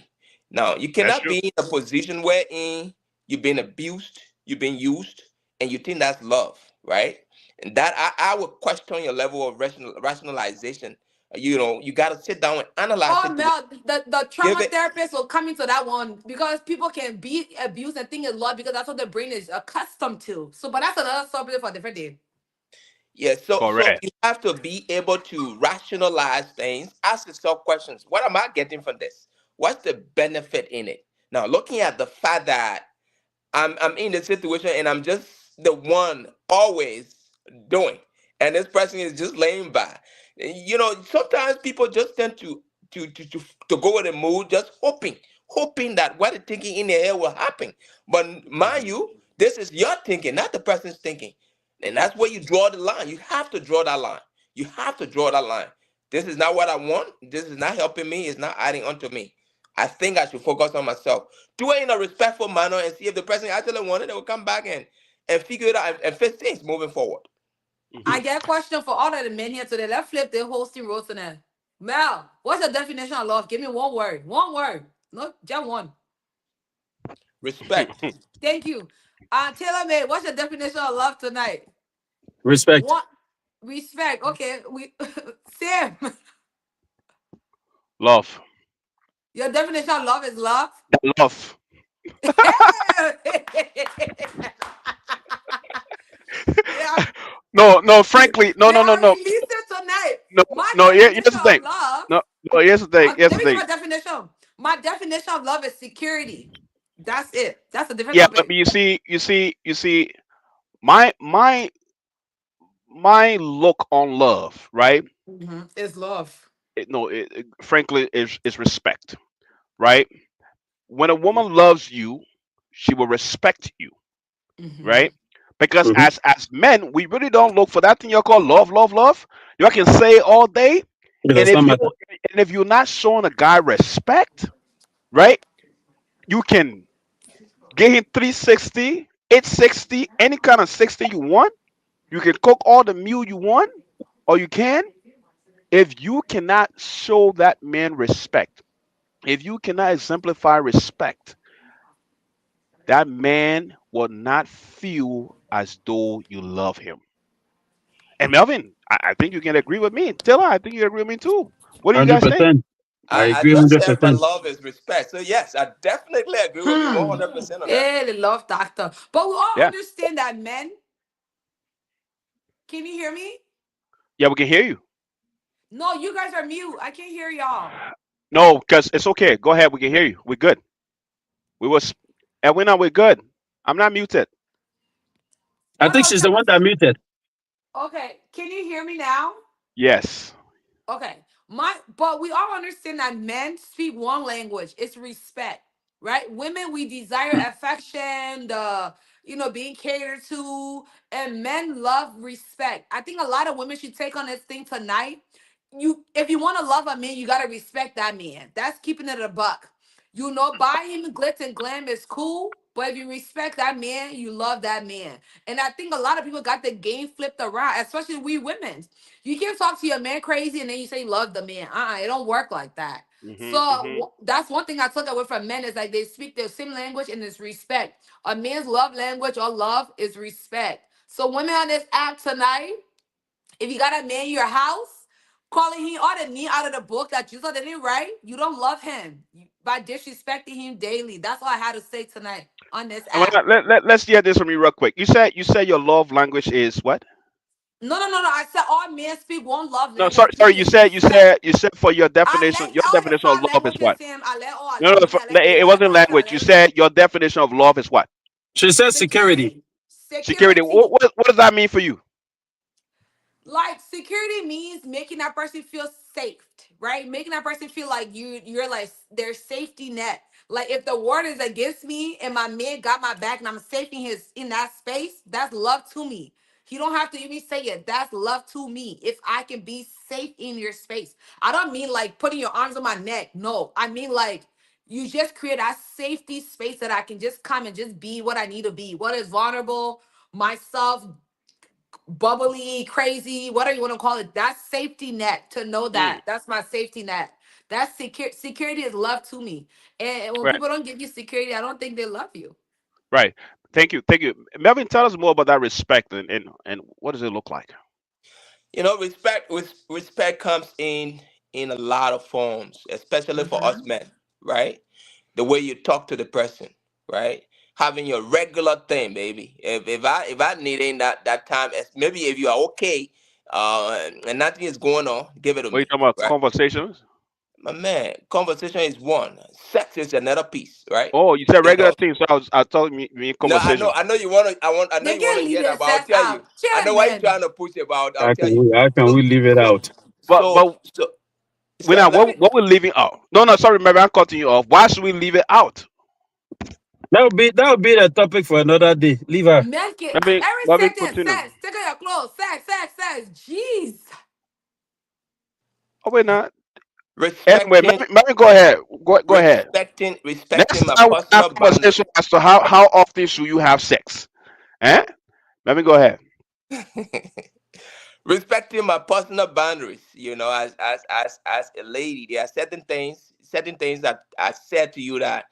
Now, you That's cannot true. be in a position wherein you've been abused, you've been used, and you think that's love, right? And that I would question your level of rationalization. You got to sit down and analyze Oh, situation. Mel, the Give trauma it, therapist will come into that one because people can be abused and think it's love because that's what the brain is accustomed to. So, but that's another subject for a different day. yeah. So Correct. you have to be able to rationalize things. Ask yourself questions. What am I getting from this? What's the benefit in it? Now, looking at the fact that I'm in the situation and I'm just the one always doing, and this person is just laying by. Sometimes people just tend to to to, to go with the mood, just hoping that what they're thinking in their head will happen. But mind Mhm. you, this is your thinking, not the person's thinking, and that's where you draw the line. You have to draw that line. You have to draw that line. This is not what I want. This is not helping me. It's not adding on to me. I think I should focus on myself. Do it in a respectful manner and see if the person actually wanted it, they will come back and figure it out and fix things moving forward. I Mhm. get a question for all of the men here today. Let's flip the whole steam roast tonight. Mel, what's the definition of love? Give me one word. One word. No, just one. Respect. Thank you. Taylor May, what's the definition of love tonight? Respect. One respect. Okay, we Sam. Love. Your definition of love is love. Love. Yeah, No, no, frankly, no, no, no, yeah, no, release it tonight. no, My no. Here's definition the of thing. love. No, no. Here's the thing. Here's the Let me give thing. my definition. My definition of love is security. That's it. That's a different Yeah, but topic. you see, my look on love, right? It's love. No, frankly, is respect, right? When a woman loves you, she will respect you, Mm-hmm. right? Because Hmm. as men, we really don't look for that thing you call love, love, love. You can say it all day, It and does not if you matter. and if you're not showing a guy respect, right? You can get him 360, 860, any kind of 60 you want. You can cook all the meal you want, or you can. If you cannot show that man respect, if you cannot exemplify respect, that man will not feel as though you love him. And Melvin, I think you can agree with me. Taylor, I think you agree with me too. What do you Hundred guys think? percent. I I agree just said my 100%. love is respect. So yes, I definitely agree with you Hmm. 100% on that. Yeah, the love doctor. But we all Yeah, understand that men. Can you hear me? yeah, we can hear you. No, you guys are mute. I can't hear y'all. No, because it's okay. Go ahead. We can hear you. We're good. We was, and we're good. I'm not muted. I What I think was she's the trying one to that muted. okay, can you hear me now? Yes. Okay. But we all understand that men speak one language. It's respect. Right? Women, we desire affection, being catered to, and men love respect. I think a lot of women should take on this thing tonight. If you want to love a man, you gotta respect that man. That's keeping it a buck. Buy him glitz and glam is cool, but if you respect that man, you love that man. And I think a lot of people got the game flipped around, especially we women. You can't talk to your man crazy and then you say love the man. It don't work like that. So Hmm. that's one thing I took away from men is like they speak the same language and it's respect. A man's love language or love is respect. So women on this app tonight, if you got a man in your house, calling him all the name out of the book that you thought they didn't write, you don't love him by disrespecting him daily. That's all I had to say tonight on this And app. let's hear this from you real quick. You said your love language is what? No, no, no, no. I said all men speak one love No, language, sorry, sorry. You period. said you Respect. said you said for your I definition. let Your all the definition of five love is languages what? him. I let all. I No, let no, me. I let it English. wasn't I language. You let said your definition of love is what? She said security. security. Security. Security. What does that mean for you? Like security means making that person feel safe, right? Making that person feel like you're like their safety net. Like if the world is against me and my man got my back and I'm safe in that space, that's love to me. He don't have to even say it. That's love to me. If I can be safe in your space. I don't mean like putting your arms on my neck. No. I mean like you just create that safety space that I can just come and just be what I need to be. What is vulnerable, myself, bubbly, crazy, whatever you want to call it. That's safety net to know Mm, that. That's my safety net. That's security is love to me. And when right, people don't give you security, I don't think they love you. right. Thank you, thank you, Melvin. Tell us more about that respect and what does it look like? Respect comes in a lot of forms, especially for us Mm-hmm. men, right? The way you talk to the person, right? Having your regular thing, baby. If I need in that time, maybe if you are okay, and nothing is going on, give it to What are you me, talking about? right? Conversations? My man, conversation is one. Sex is another piece, right? Oh, you said You regular know. things. So I thought you mean No, conversation. I know you want to. I know They you want can't to leave hear that, their but I'll sex tell you. out. I know why you're Chairman. trying to push it, but I'll How tell can you. we, how can So, we leave it so, out? But so, but so, we're so not. let me. What we're leaving out? No, no. Sorry, remember I'm cutting you off. Why should we leave it out? That would be the topic for another day. Leave her. Men can every Let me sentence continue. sex. Take off your clothes. Sex. Jeez. Oh, wait, not. Anyway, Respecting let me go ahead. Go ahead. respecting Next my time we have personal conversation boundaries. as to how often should you have sex? Eh? Let me go ahead. Respecting my personal boundaries, as a lady, there are certain things that I said to you that,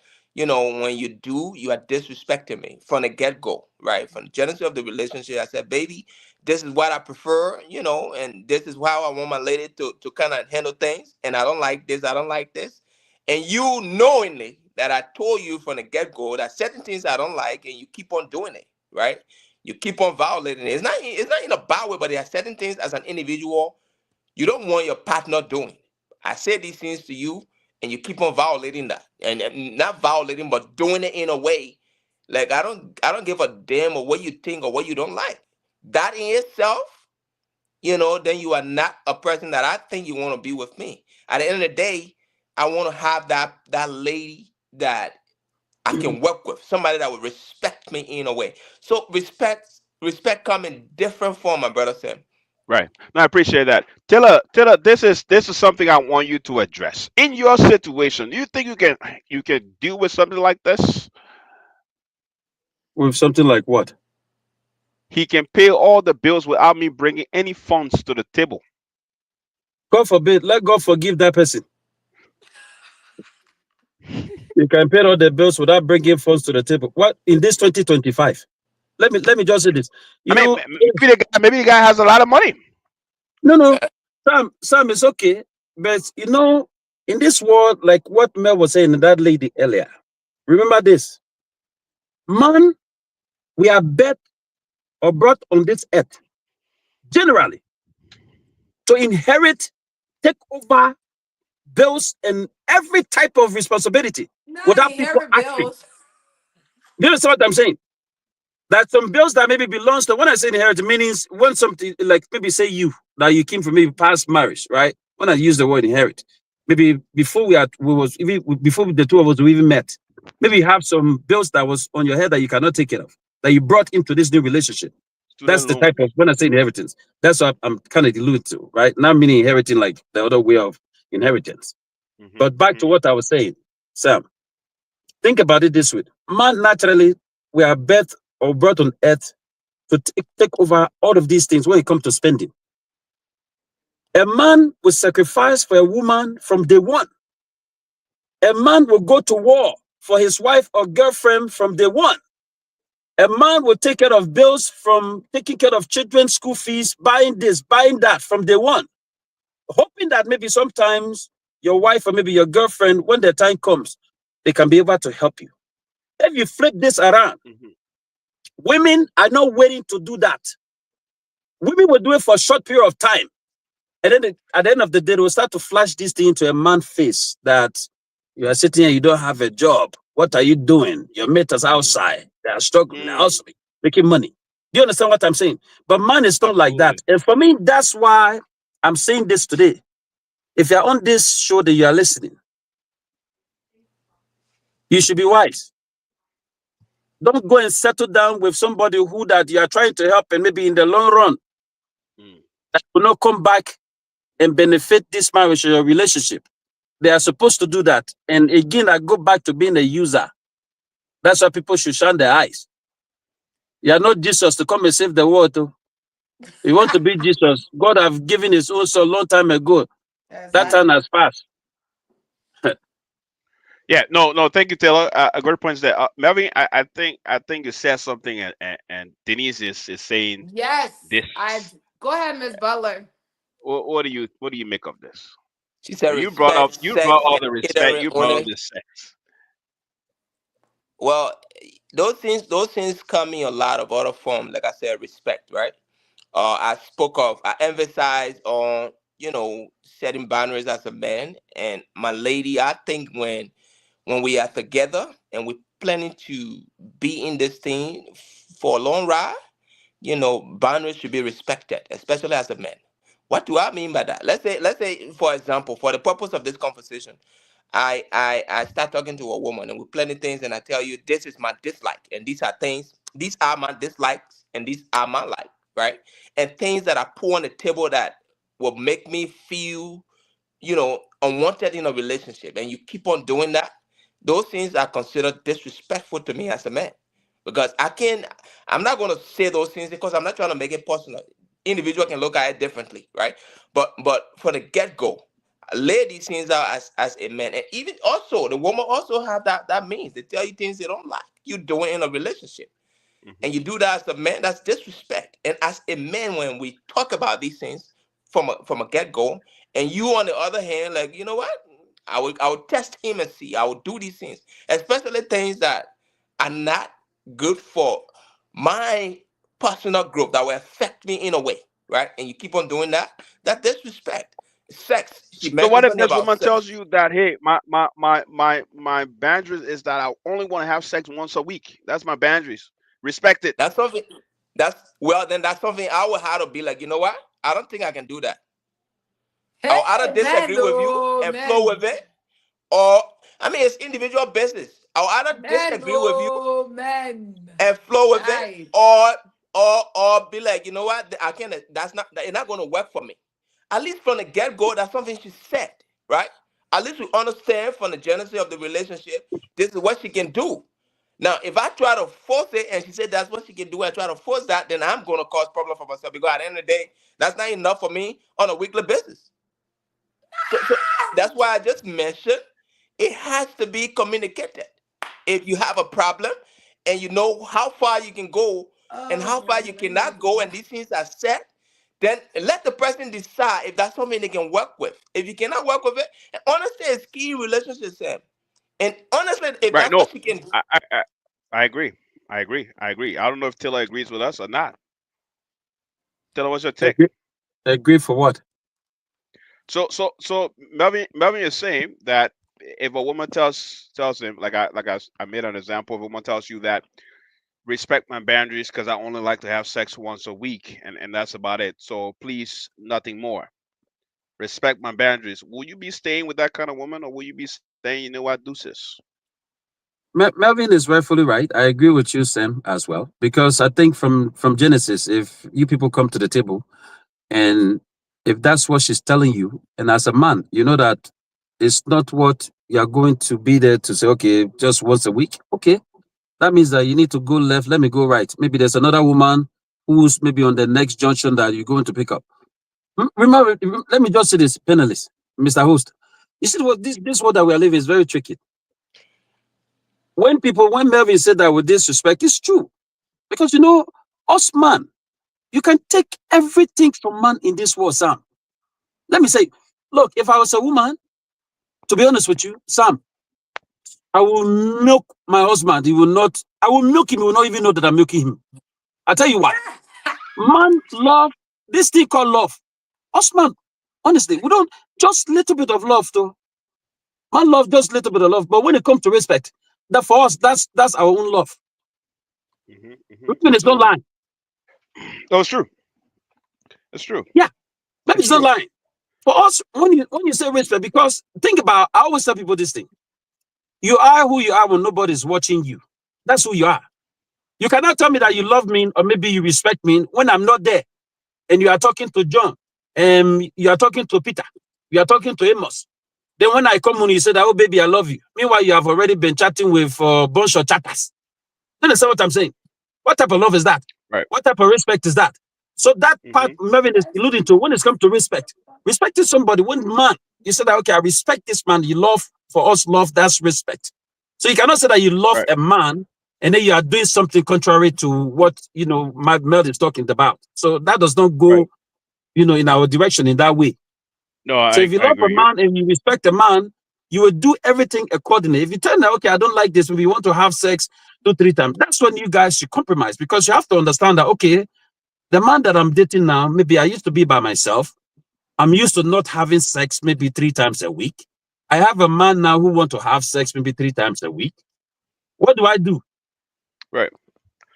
when you do, you are disrespecting me from the get-go, right? From the genesis of the relationship, I said, baby, this is what I prefer, and this is how I want my lady to kind of handle things, and I don't like this, and you knowingly that I told you from the get-go that certain things I don't like, and you keep on doing it, right? You keep on violating it. It's not in a bad way, but there are certain things as an individual you don't want your partner doing. I say these things to you, and you keep on violating that, and not violating, but doing it in a way like I don't give a damn of what you think or what you don't like. That in itself, then you are not a person that I think you want to be with me. At the end of the day, I want to have that lady that I can work with, somebody that would respect me in a way. So respect come in different form, my brother Sam. Right. No, I appreciate that. Taylor, this is something I want you to address. In your situation, do you think you can deal with something like this? With something like what? He can pay all the bills without me bringing any funds to the table. God forbid, let God forgive that person. You can pay all the bills without bringing funds to the table. What in this 2025? Let me just say this. I You mean, know, maybe the guy has a lot of money. no, Sam, it's okay, but In this world, like what Mel was saying, that lady earlier, remember this, man, we are birthed or brought on this earth generally to inherit, take over bills and every type of responsibility Not without people inherit asking. bills. You understand what I'm saying? That some bills that maybe belongs to, when I say inherit, means when something like maybe say you that you came from maybe past marriage, right? When I use the word inherit, maybe before we was even before the two of us we even met, maybe you have some bills that was on your head that you cannot take care of, that you brought into this new relationship. That's Student the loan. type of, when I say inheritance, that's what I'm kind of alluding to, right? Not meaning inheriting like the other way of inheritance. Hmm. But back Hmm. to what I was saying, Sam, think about it this way. Man, naturally, we are birthed or brought on earth to take over all of these things when it comes to spending. A man will sacrifice for a woman from day one. A man will go to war for his wife or girlfriend from day one. A man will take care of bills from taking care of children's school fees, buying this, buying that from day one, hoping that maybe sometimes your wife or maybe your girlfriend, when the time comes, they can be able to help you. If you flip this around, Hmm. women are not waiting to do that. Women will do it for a short period of time. And then at the end of the day, they will start to flash this thing into a man's face that you are sitting here, you don't have a job. What are you doing? Your mate is outside. They are struggling. They're Mm, also making money. Do you understand what I'm saying? But man is not like that. absolutely. And for me, that's why I'm saying this today. If you're on this show that you are listening, you should be wise. Don't go and settle down with somebody who that you are trying to help and maybe in the long run Mm. that will not come back and benefit this marriage or your relationship. They are supposed to do that. And again, I go back to being a user. That's why people should shine their eyes. You are not Jesus to come and save the world. Oh. You want to be Jesus. God have given his own son a long time ago. That Mm. time Exactly. has passed. Yeah, no, no. Thank you, Taylor. A great point there, Melvin. I think you said something, and Denise is saying Yes. this. I go ahead, Miss Butler. What do you make of this? She said You brought up respect, you brought sex, all and the respect. catering You brought all only. the sex. Well, those things come in a lot of other forms. Like I said, respect, right? I emphasize on, setting boundaries as a man. And my lady, I think when we are together and we're planning to be in this thing for a long ride, boundaries should be respected, especially as a man. What do I mean by that? Let's say, for example, for the purpose of this conversation, I start talking to a woman and we're planning things, and I tell you this is my dislike, and these are my dislikes, and these are my like, right? And things that I put on the table that will make me feel, unwanted in a relationship, and you keep on doing that, those things are considered disrespectful to me as a man. Because I'm not gonna say those things because I'm not trying to make it personal. Individual can look at it differently, right? But from the get-go, lay these things out as a man. And even also the woman also have that means they tell you things they don't like you doing in a relationship, Hmm. and you do that as a man, that's disrespect. And as a man, when we talk about these things from a get-go, and you on the other hand, like, you know what, I would test him and see. I would do these things, especially things that are not good for my personal growth, that will affect me in a way, right? And you keep on doing that disrespect. Sex, she So what mentioned if something this about woman tells sex. you that, hey, my boundaries is that I only want to have sex once a week. That's my boundaries. Respect it. That's something. Then that's something I would have to be like, you know what, I don't think I can do that. Hey, I'll either men, disagree with you oh, and flow men. with it, or I mean, it's individual business. I'll either Men, disagree with you oh, men. and flow with it, Yikes. or be like, you know what, I can't. It's not going to work for me. At least from the get go, that's something she said, right? At least we understand from the genesis of the relationship, this is what she can do. Now, if I try to force it and she said that's what she can do, and try to force that, then I'm going to cause problem for myself, because at the end of the day, that's not enough for me on a weekly basis. So that's why I just mentioned it has to be communicated. If you have a problem and you know how far you can go and Oh how far my you cannot go, goodness. and these things are set, then let the person decide if that's something they can work with. If you cannot work with it, and honestly, it's key in relationships, Sam. And honestly, if Right. that's No, what she can, I agree. I agree. I agree. I don't know if Taylor agrees with us or not. Taylor, what's your take? Agree, agree for what? So Melvin is saying that if a woman tells him, I made an example, if a woman tells you that respect my boundaries because I only like to have sex once a week and that's about it. So please, nothing more. Respect my boundaries. Will you be staying with that kind of woman, or will you be saying, you know what, deuces? Melvin is rightfully right. I agree with you, Sam, as well, because I think from Genesis, if you people come to the table and if that's what she's telling you, and as a man, you know that it's not what you're going to be there to say, okay, just once a week. Okay, that means that you need to go left, let me go right. Maybe there's another woman who's maybe on the next junction that you're going to pick up. Remember, let me just say this, panelist, Mr. Host. You see what this world that we are living is very tricky. When Melvin said that with disrespect, it's true. Because us man, you can take everything from man in this world, Sam. Let me say, look, if I was a woman, to be honest with you, Sam, I will milk my husband. I will milk him, he will not even know that I'm milking him. I tell you why. Man love, this thing called love. Us man, honestly, we don't, just little bit of love though. Man love just little bit of love. But when it comes to respect, that for us, that's our own love. Women is not Absolutely. lying. No, it's true. It's true. Yeah, maybe It's it's not true. lying. For us, when you say respect, because think about, I always tell people this thing. You are who you are when nobody's watching you. That's who you are. You cannot tell me that you love me or maybe you respect me when I'm not there. And you are talking to John, you are talking to Peter, you are talking to Amos. Then when I come home, you say that, oh baby, I love you. Meanwhile, you have already been chatting with a bunch of chatters. You understand what I'm saying? What type of love is that? Right. What type of respect is that? So that part Hmm. Mervin is alluding to when it's come to respect. Respecting somebody, when man, you say that, okay, I respect this man, you love, for us, love, that's respect. So you cannot say that you love Right. a man and then you are doing something contrary to what, my Mel is talking about. So that does not Right. go, in our direction in that way. No, So if you I love a agree. man and you respect a man, you will do everything accordingly. If you tell them, okay, I don't like this, we want to have sex 2-3 times, that's when you guys should compromise, because you have to understand that, okay, the man that I'm dating now, maybe I used to be by myself. I'm used to not having sex maybe 3 times a week. I have a man now who want to have sex maybe 3 times a week. What do I do? Right.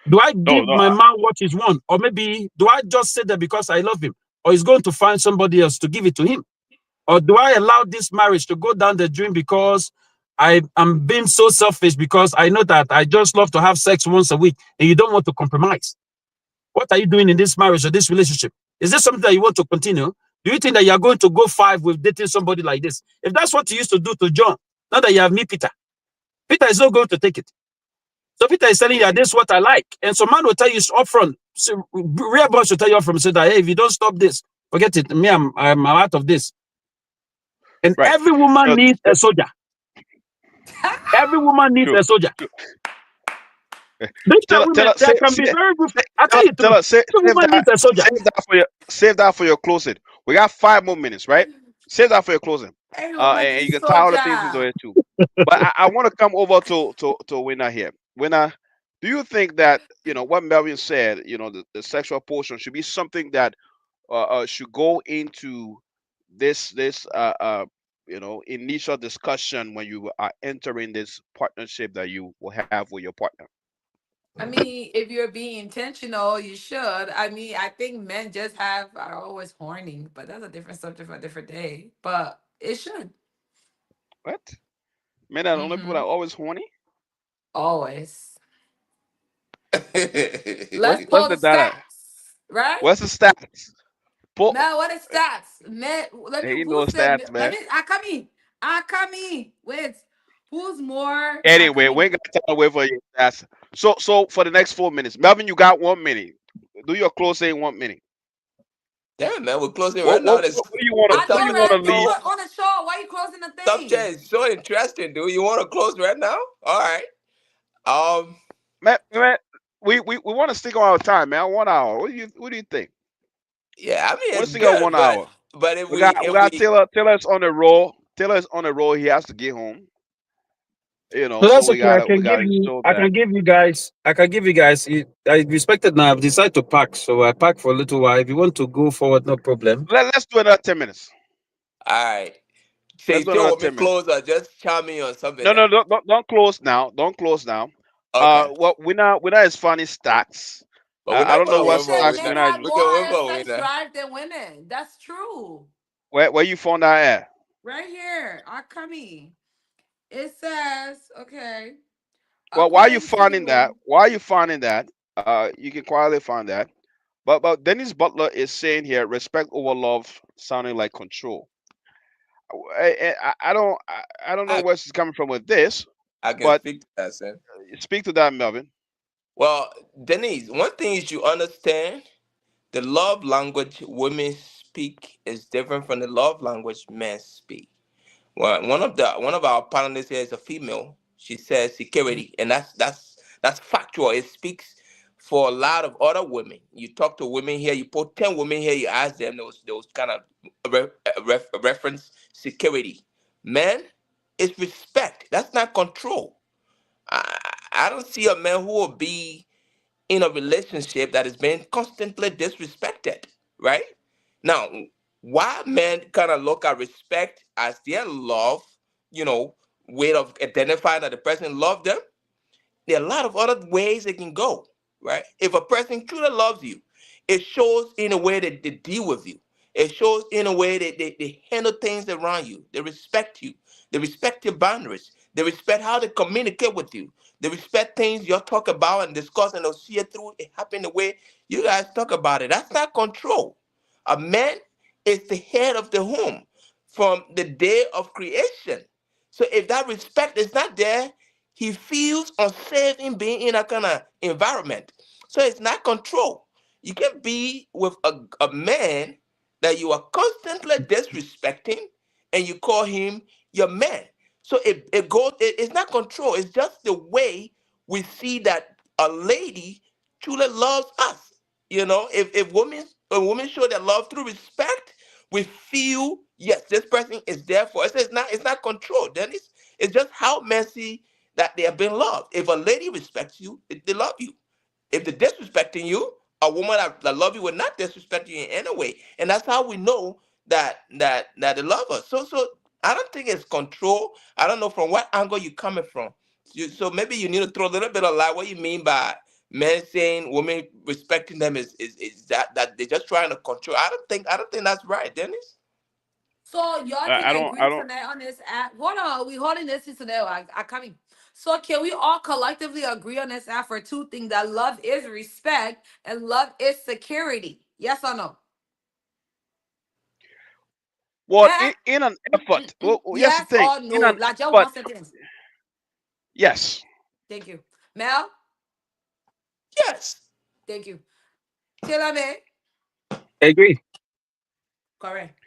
Do I No, give no. my man what he's want? Or maybe do I just say that because I love him? Or he's going to find somebody else to give it to him? Or do I allow this marriage to go down the drain because I'm being so selfish because I know that I just love to have sex once a week and you don't want to compromise? What are you doing in this marriage or this relationship? Is this something that you want to continue? Do you think that you're going to go 5 with dating somebody like this? If that's what you used to do to John, now that you have me, Peter, Peter is not going to take it. So Peter is telling you that Hmm. this is what I like. And so man will tell you upfront. So real boss will tell you upfront, say that, hey, if you don't stop this, forget it. Me, I'm out of this. And Right. every woman No, needs a soldier. Every woman needs true. a soldier. True. These are Tell women her, that can be very good. I tell you the tell truth. her, Every woman needs a soldier. save that for your closing. We got 5 more minutes, right? Save that for your closing. Hey, woman, And you this can tie other soldier. things into it too. But I want to come over to Winner here. Winner, do you think that what Melvin said? The sexual portion should be something that should go into this initial discussion when you are entering this partnership that you will have with your partner. I mean, if you're being intentional, you should. I mean, I think men just are always horny, but that's a different subject for a different day. But it should. What? Men are the only people that Mm-hmm. are always horny? Always. What's Let's what's pull the the data? stats, right? What's the stats? Pull. Man, what is stats? Man, let me. Ain't Who no said? stats, Let man. me. I come in. I come in. Wait. Who's more? I Anyway, come we in. ain't got time to wait for your stats. So for the next 4 minutes, Melvin, you got 1 minute. Do your closing in 1 minute. Yeah, man, we're closing What right now. what This what do you want to the I what do know, you subject want right? to You leave? is on the show. Why you closing the thing? subject is so interesting, dude. You want to close right now? All right. Um, Man, we want to stick on our time, man. 1 hour. What do you think? Yeah, I mean We it's still got good, 1 hour. but if We we got if we got we Taylor. Taylor's on the roll. Taylor's on the roll. He has to get home. So So that's we okay. I gotta can we give gotta you. show I that. can give you guys. I can give you guys. I respected now. I've decided to pack, so I pack for a little while. If you want to go forward, no problem. Let's do another 10 minutes. all right. So you Let's do still another want me 10 minutes. close or just chime me on something No, no, else? don't close now. Don't close now. Okay. What winner is funny stacks. But we're I not don't know gonna what win for a Listen, stacks men winner. winner is. have We can win more for a sex winner. drive than women. That's true. Where you found that at? Right here, Akami. It says, okay, Well, why are you according finding that? to Why are you finding that? You can quietly find that. But Dennis Butler is saying here, respect over love, sounding like control. I don't know I where she's coming from with this, I can but speak to that, sir. speak to that, Melvin. Well, Denise, one thing you should understand: the love language women speak is different from the love language men speak. Well, one of our panelists here is a female. She says security, and that's factual. It speaks for a lot of other women. You talk to women here, you put 10 women here, you ask them those kind of reference security. Men, it's respect. That's not control. I, I don't see a man who will be in a relationship that is being constantly disrespected, right? Now, why men kind of look at respect as their love, you know, way of identifying that the person loved them, there are a lot of other ways it can go, right? If a person truly loves you, it shows in a way that they deal with you. It shows in a way that they handle things around you. They respect you. They respect your boundaries. They respect how they communicate with you. They respect things you talk about and discuss, and they'll see it through. It happen the way you guys talk about it. That's not control. A man is the head of the home from the day of creation. So if that respect is not there, he feels unsafe in being in that kind of environment. So it's not control. You can be with a man that you are constantly disrespecting and you call him your man. So it's not control. It's just the way we see that a lady truly loves us. You know, if women show their love through respect, we feel yes, this person is there for us. It's not control. Then it's just how messy that they have been loved. If a lady respects you, they love you. If they're disrespecting you, a woman that love you will not disrespect you in any way. And that's how we know that they love us. So I don't think it's control. I don't know from what angle you're coming from. So maybe you need to throw a little bit of light. What you mean by men saying women respecting them is that they're just trying to control. I don't think that's right, Dennis. so y'all I can don't. agree I don't. tonight on this app. Hold on, we holding this tonight. I coming. So can we all collectively agree on this app for two things: that love is respect and love is security? Yes or no? Well, Eh? in an effort. Well, here's the Yes thing. or In no? an Like just effort, one sentence. yes. Thank you. Mel, Yes. thank you. Taylor May, I agree. correct.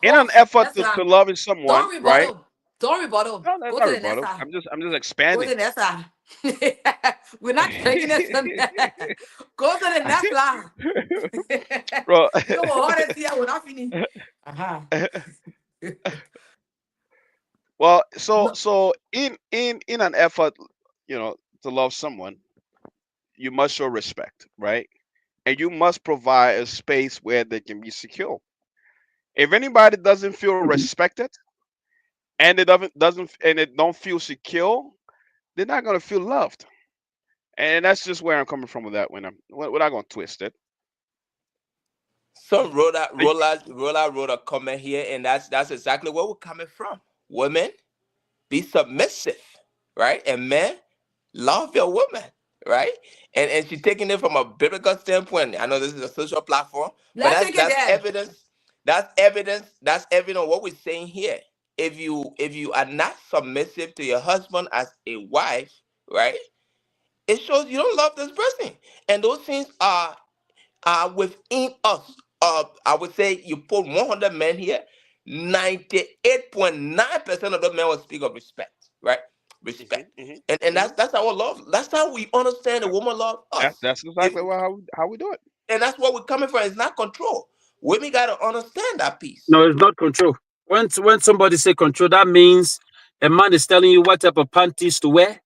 In an Host, effort that's to right. loving someone, Don't right? rebuttal. Don't rebuttal. No, that's Go not to the next rebuttal. side. I'm just Go to expanding. the next side. We're not taking it to go to the next line. Bro, You know what hard here we're not finished. Uh-huh. well, No. so in an effort, to love someone, you must show respect, right? And you must provide a space where they can be secure. If anybody doesn't feel Mhm. respected and it don't feel secure, they're not gonna feel loved. And that's just where I'm coming from with that. We're not gonna twist it. Some wrote out, Y- wrote a comment here, and that's exactly where we're coming from. Women, be submissive, right? And men, love your woman, right? And she's taking it from a biblical standpoint. I know this is a social platform, but Let's that's take it that's there. evidence. That's evidence of what we're saying here. If you are not submissive to your husband as a wife, right? It shows you don't love this person. And those things are within us. I would say you put 100 men here, 98.9% of the men will speak of respect, right? Mhm, Respect. mhm, And mhm. that's our love. That's how we understand a woman love us. That's If exactly how we do it. and that's what we're coming from. It's not control. Women gotta understand that piece. No, it's not control. When somebody say control, that means a man is telling you what type of panties to wear.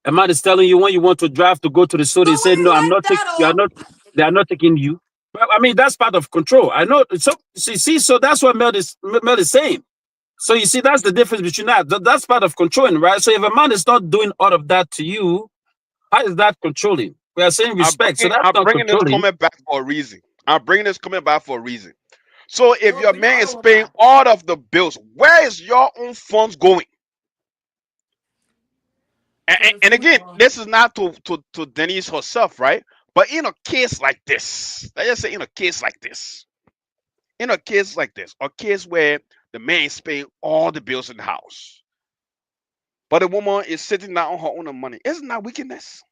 A man is telling you when you want to drive to go to the store. So He said, we "No, ain't I'm like not taking. that, You are oh. not. They are not taking you." Well, I mean, that's part of control. I know. So see, so that's what Mel is saying. So you see, that's the difference between that. That's part of controlling, right? So if a man is not doing all of that to you, how is that controlling? We are saying respect, so that's I'm not bringing this controlling. comment back for a reason. I'm bringing this comment back for a reason. So if So your bring the man other is one paying back. all of the bills, where is your own funds going? To the And food again, or this is not to Denise herself, right? But in a case like this, let's just say a case where the man is paying all the bills in the house, but the woman is sitting down on her own money, isn't that wickedness?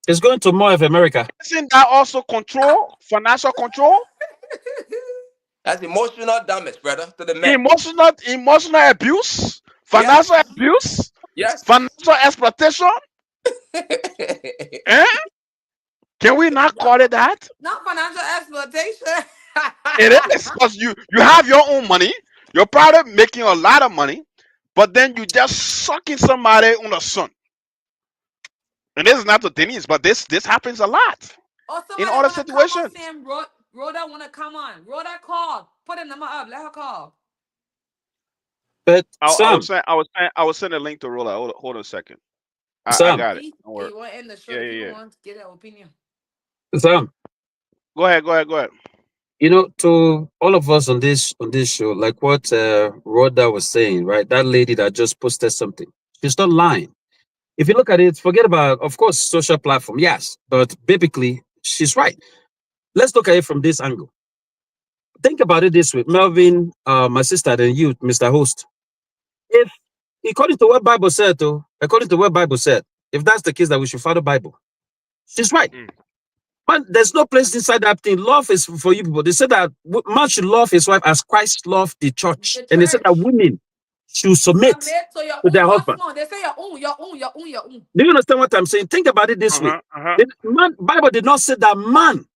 It's going to more of America. Isn't that also control, financial control, That's emotional damage, brother, to the men. emotional abuse, financial Yes. abuse, Yes. financial exploitation? Eh? Can we not no, call it that? not financial exploitation. It is because you have your own money. You're probably making a lot of money, but then you just sucking somebody on the sun. And this is not to Denise, but this happens a lot Or in somebody other wanna come on situations. saying Rhoda wanna come on. Rhoda call. Put a number up. Let her call. But I was saying I was sending a link to Rolla. Hold on a second. I Sam, got it. See? Don't And worry. you want to end the show. Yeah, The yeah, people yeah. want to get their opinion. Sam, Go ahead. to all of us on this show, like what Rhoda was saying, right? That lady that just posted something, she's not lying. If you look at it, forget about, of course, social platform, yes, but biblically, she's right. Let's look at it from this angle. Think about it this way, Melvin, my sister, and you, Mr. Host. If according to what Bible said, though, according to what Bible said, if that's the case that we should follow Bible, she's right. Mm, Man, there's no place inside that thing. Love is for you people. They said that man should love his wife as Christ loved the church. The And they said that church. women should submit Submit to your to own their husband. husband. They say your own, your own, your own, your own. Do you understand what I'm saying? Think about it this way. uh-huh, uh-huh. The Bible did not say that man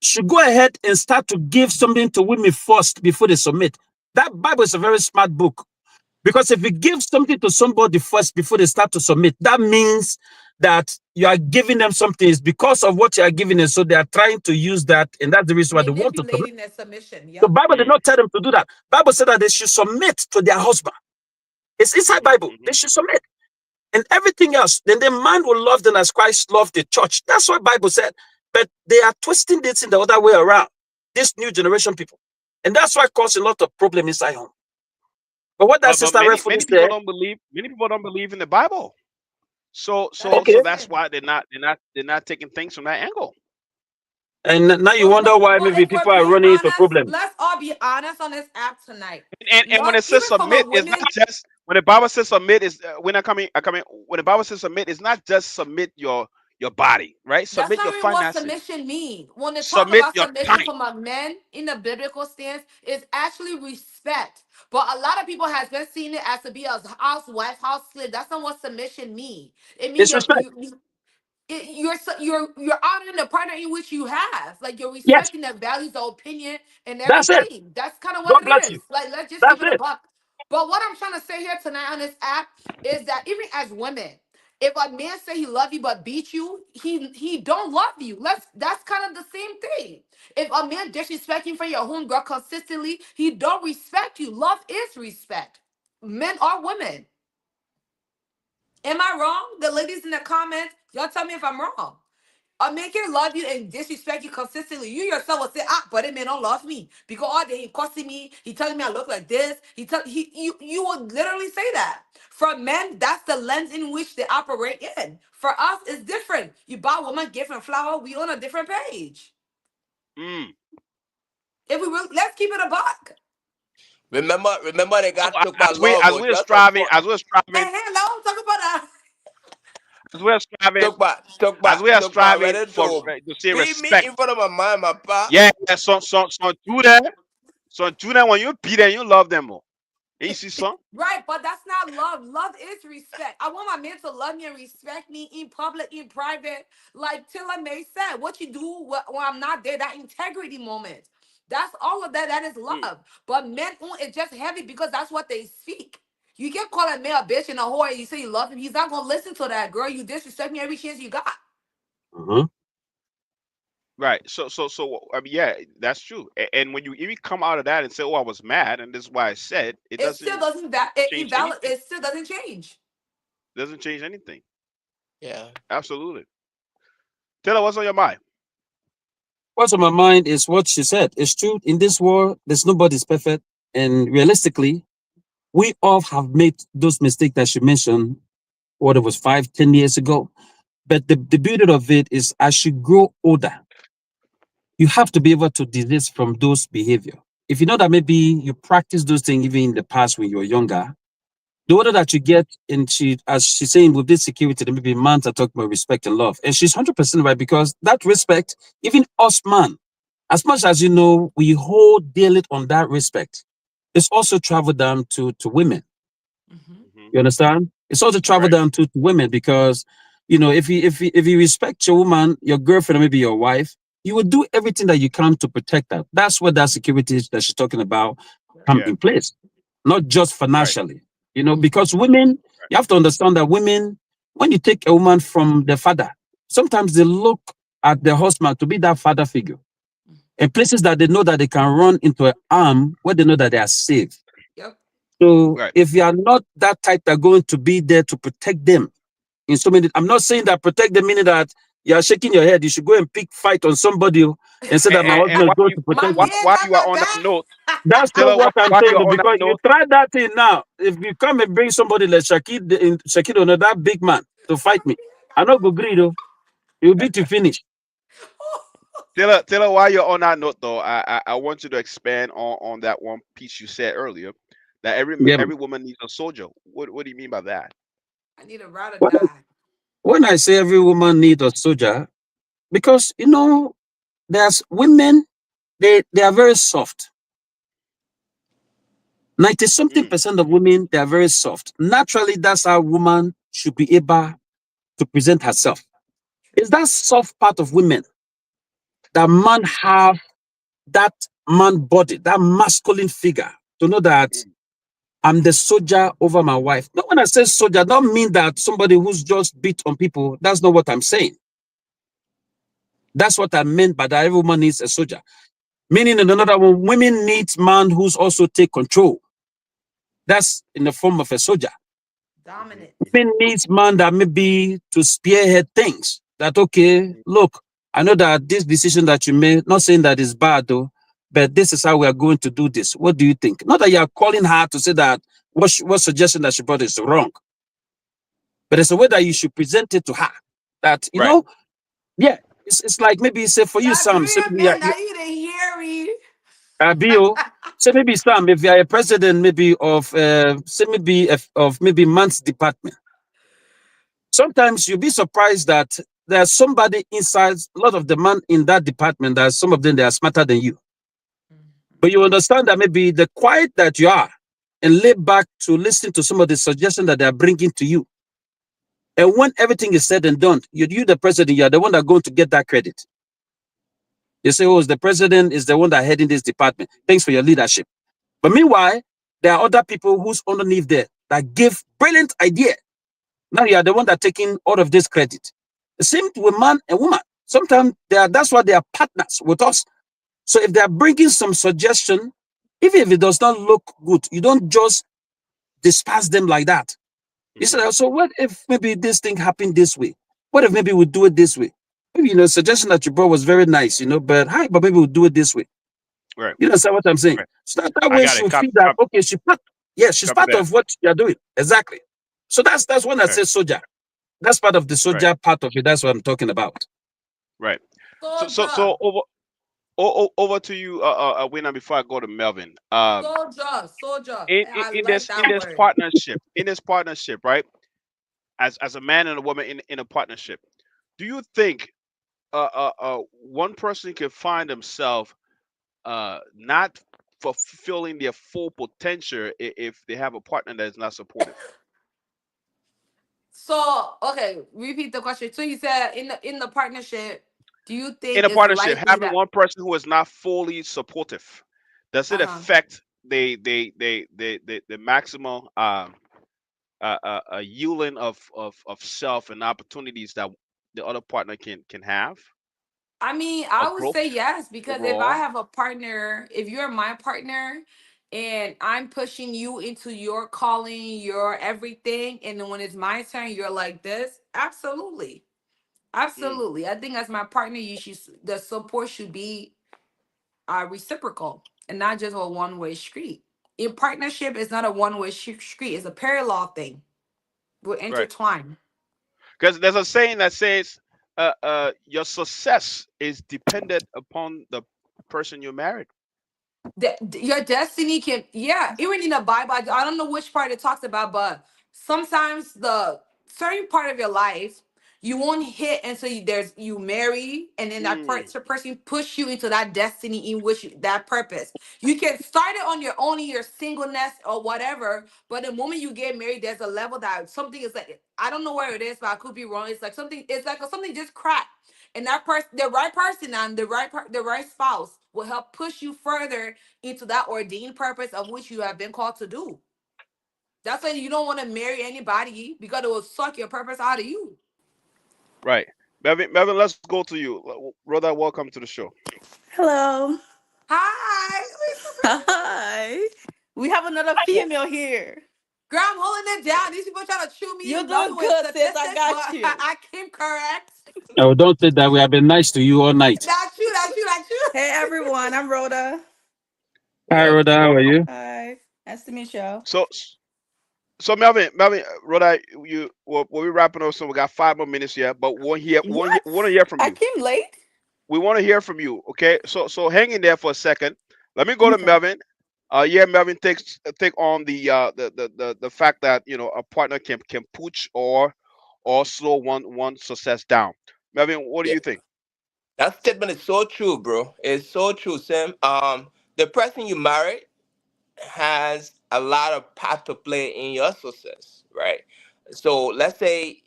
should go ahead and start to give something to women first before they submit. That Bible is a very smart book. Because if you give something to somebody first before they start to submit, that means that you are giving them something. It's because of what you are giving them. So they are trying to use that. And that's the reason why they want to submit. Manipulating their submission. The Yep. Bible did Mm, not tell them to do that. Bible said that they should submit to their husband. It's inside mhm, Bible. mhm. They should submit. And everything else, then the man will love them as Christ loved the church. That's what Bible said. But they are twisting this in the other way around. This new generation people. And that's why it causes a lot of problem inside home. But what that But sister many rightfully many people said, don't believe. Many people don't believe in the Bible. So That so is okay, so the that's thing. why they're not taking things from that angle. and now you But wonder why but maybe if we're people are being running into honest, problems. let's all be honest on this app tonight. And when Love, it says even from a submit, it's not woman, just when the Bible says submit is when I come in when the Bible says submit, it's not just submit your body, right? that's Submit not your even what finances, submission means. When they talk submit about your submission time. from a man in the biblical stance, it's actually respect. But a lot of people has been seeing it as to be a housewife, house slave. That's not what submission means. It means It's respect. you're honoring the partner in which you have. Like you're Yes, respecting their values, their opinion, and that's it. everything. That's kind of what God it bless is. you. Like let's just That's keep it a it. buck. But what I'm trying to say here tonight on this app is that even as women, if a man say he love you but beat you, he don't love you. That's kind of the same thing. If a man disrespect you for your home girl consistently, he don't respect you. Love is respect, men or women. Am I wrong? The ladies in the comments, y'all tell me if I'm wrong. A man can love you and disrespect you consistently. You yourself will say, but that man don't love me because all day he cussing me, he telling me I look like this. You would literally say that. For men, that's the lens in which they operate in. For us, it's different. You buy a woman gift and flower, we on a different page. Mm. If we will, let's keep it a buck. Remember they So got took by love as or we're just a striving, foot. And hello, talk about that. as we're striving, Took by ready for to to say beat me respect. in front of my mind, my pa. Yeah, do that when you beat them, you love them more. You see, son? Right, but that's not love. Love is respect. I want my man to love me and respect me in public, in private. Like Tilla May said, what you do when I'm not there, that integrity moment. That's all of that. That is Mm. love. But men, it's just heavy because that's what they speak. You can call a man a bitch and a whore and you say you love him. He's not going to listen to that. Girl, you disrespect me every chance you got. Mhm. Right. So I mean, yeah, that's true. And when you even come out of that and say, "Oh, I was mad," and this is why I said, it It still doesn't doesn't, that it change invalid, anything. it still doesn't change. Doesn't change anything. Yeah. Absolutely. Taylor, what's on your mind? What's on my mind is what she said. It's true. In this world, there's nobody's perfect. And realistically, we all have made those mistakes that she mentioned, what it was 5, 10 years ago. But the beauty of it is as you grow older, you have to be able to desist from those behavior. If you know that maybe you practice those things even in the past when you were younger, the order that you get, and she, as she's saying, with this security, there may be man that talk about respect and love. And she's 100% right because that respect, even us man, as much as you know, we hold dearly on that respect. It's also traveled down to women. Hmm. Hmm. You understand? It's also traveled Right. down to women because, if you respect your woman, your girlfriend, or maybe your wife, you will do everything that you can to protect her. That's where that security that she's talking about come Yeah. in place, not just Right. financially. Hmm. Because women, you have to understand that women, when you take a woman from the father, sometimes they look at the husband to be that father figure. In places that they know that they can run into an arm where they know that they are safe. Yep. So Right. if you are not that type that are going to be there to protect them in so many, I'm not saying that protect them meaning that you are shaking your head. You should go and pick fight on somebody and say that my And husband is going to My protect me. man while got you are my on that back. note, That's not Taylor, what I'm while saying you are though, on that because you note, try that thing now. If you come and bring somebody like Shakid, that big man to fight me, I not go agree though. You'll be to finish. Taylor, while you're on that note, though, I want you to expand on that one piece you said earlier, that Yeah. every woman needs a soldier. What do you mean by that? I need a ride or When I, die. when I say every woman need a soldier, because there's women, they are very soft. 90 something Mm. percent of women, they are very soft. Naturally, that's how a woman should be able to present herself. It's that soft part of women that man have that man body, that masculine figure to know that Mm. I'm the soldier over my wife. No, when I say soldier, I don't mean that somebody who's just beat on people. That's not what I'm saying. That's what I meant by that every woman needs a soldier. Meaning in another one, women need man who's also take control. That's in the form of a soldier. Mhm. Dominant. Mhm. Women needs man that may be to spearhead things. That okay, Mhm. look, I know that this decision that you made, not saying that is bad though, but this is how we are going to do this. What do you think? Not that you are calling her to say that what suggestion that she brought is wrong, but it's a way that you should present it to her. That Right. yeah, it's like maybe say for you, Now, Sam, say dream maybe man, now you didn't hear me. Bio, say maybe Sam, if you are a president, maybe of say maybe of maybe man's department. Sometimes you'll be surprised that there's somebody inside a lot of the man in that department that some of them they are smarter than you. But you understand that maybe the quiet that you are and lay back to listen to some of the suggestions that they are bringing to you. And when everything is said and done, you the president, you are the one that going to get that credit. You say, oh, the president is the one that heading this department. Thanks for your leadership. But meanwhile, there are other people who's underneath there that give brilliant idea. Now you are the one that taking all of this credit. The same with man and woman. Sometimes that's why they are partners with us. So if they are bringing some suggestion, even if it does not look good, you don't just despise them like that. You Mhm. say, so what if maybe this thing happened this way? What if maybe we do it this way? Maybe suggestion that you brought was very nice, but hi, but maybe we'll do it this way. Right. You understand what I'm saying? Right. So that I way got it. she'll feel that okay, she's Copy part that. of what you're doing. Exactly. So that's when I Right. say soldier. That's part of the Right. soldier part of it. That's what I'm talking about. Right. So Soldier. over to you, Winner. Before I go to Melvin, Soldier. Soldier. I in like in that this word. partnership, right? As a man and a woman in a partnership, do you think one person can find themselves not fulfilling their full potential if they have a partner that is not supportive? So, okay, repeat the question. So you said in the partnership. Do you In think a it's partnership, likely having that? one person who is not fully supportive, does it Uh-huh. affect the maximum yielding of self and opportunities that the other partner can have, I mean, a I would say growth yes, because if I overall? have a partner, if you're my partner and I'm pushing you into your calling, your everything, and then when it's my turn, you're like this, absolutely. Mm, Absolutely. I think as my partner, you should the support should be reciprocal and not just a one-way street. In partnership, it's not a one-way street, it's a parallel thing. We're right. intertwined. Because there's a saying that says, your success is dependent upon the person you married. Your destiny can, yeah, even in the Bible, I don't know which part it talks about, but sometimes the certain part of your life you won't hit until you marry, and then that Mm, person push you into that destiny in which that purpose. You can start it on your own in your singleness or whatever, but the moment you get married, there's a level that something is like, I don't know where it is, but I could be wrong. It's like something, it's like something just cracked, and that person, the right person and the right spouse will help push you further into that ordained purpose of which you have been called to do. That's why you don't want to marry anybody, because it will suck your purpose out of you. right. Melvin, let's go to you. Rhoda, welcome to the show. Hello. Hi. Hi. We have another female here. Girl, I'm holding it down. These people trying to chew me You're in belly doing with good, sis. I statistics, but got you. I came correct. Oh, don't say that. We have been nice to you all night. That's you, that's you, that's you. Hey, everyone. I'm Rhoda. Hi, Yeah, Rhoda. How are welcome. you? Hi. Nice to meet you. So, so Melvin, Rhoda, we're wrapping up. So we got 5 more minutes here, but What? want to hear from I you. came late? We want to hear from you. Okay, so hang in there for a second. Let me go to Okay. Melvin. Yeah, Melvin take on the fact that a partner can push or slow one success down. Melvin, what do Yeah, you think? that statement is so true, bro. It's so true, Sam. The person you married has a lot of part to play in your success, right? So let's say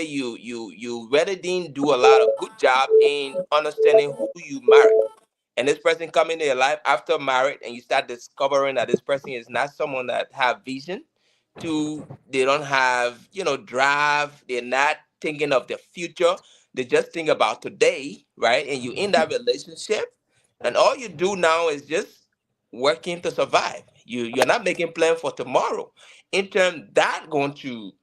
you really didn't do a lot of good job in understanding who you married, and this person come into your life after married, and you start discovering that this person is not someone that have vision. To they don't have drive. They're not thinking of the future. They just think about today, right? And you in that relationship, and all you do now is just working to survive. You're not making plan for tomorrow. In turn, that going to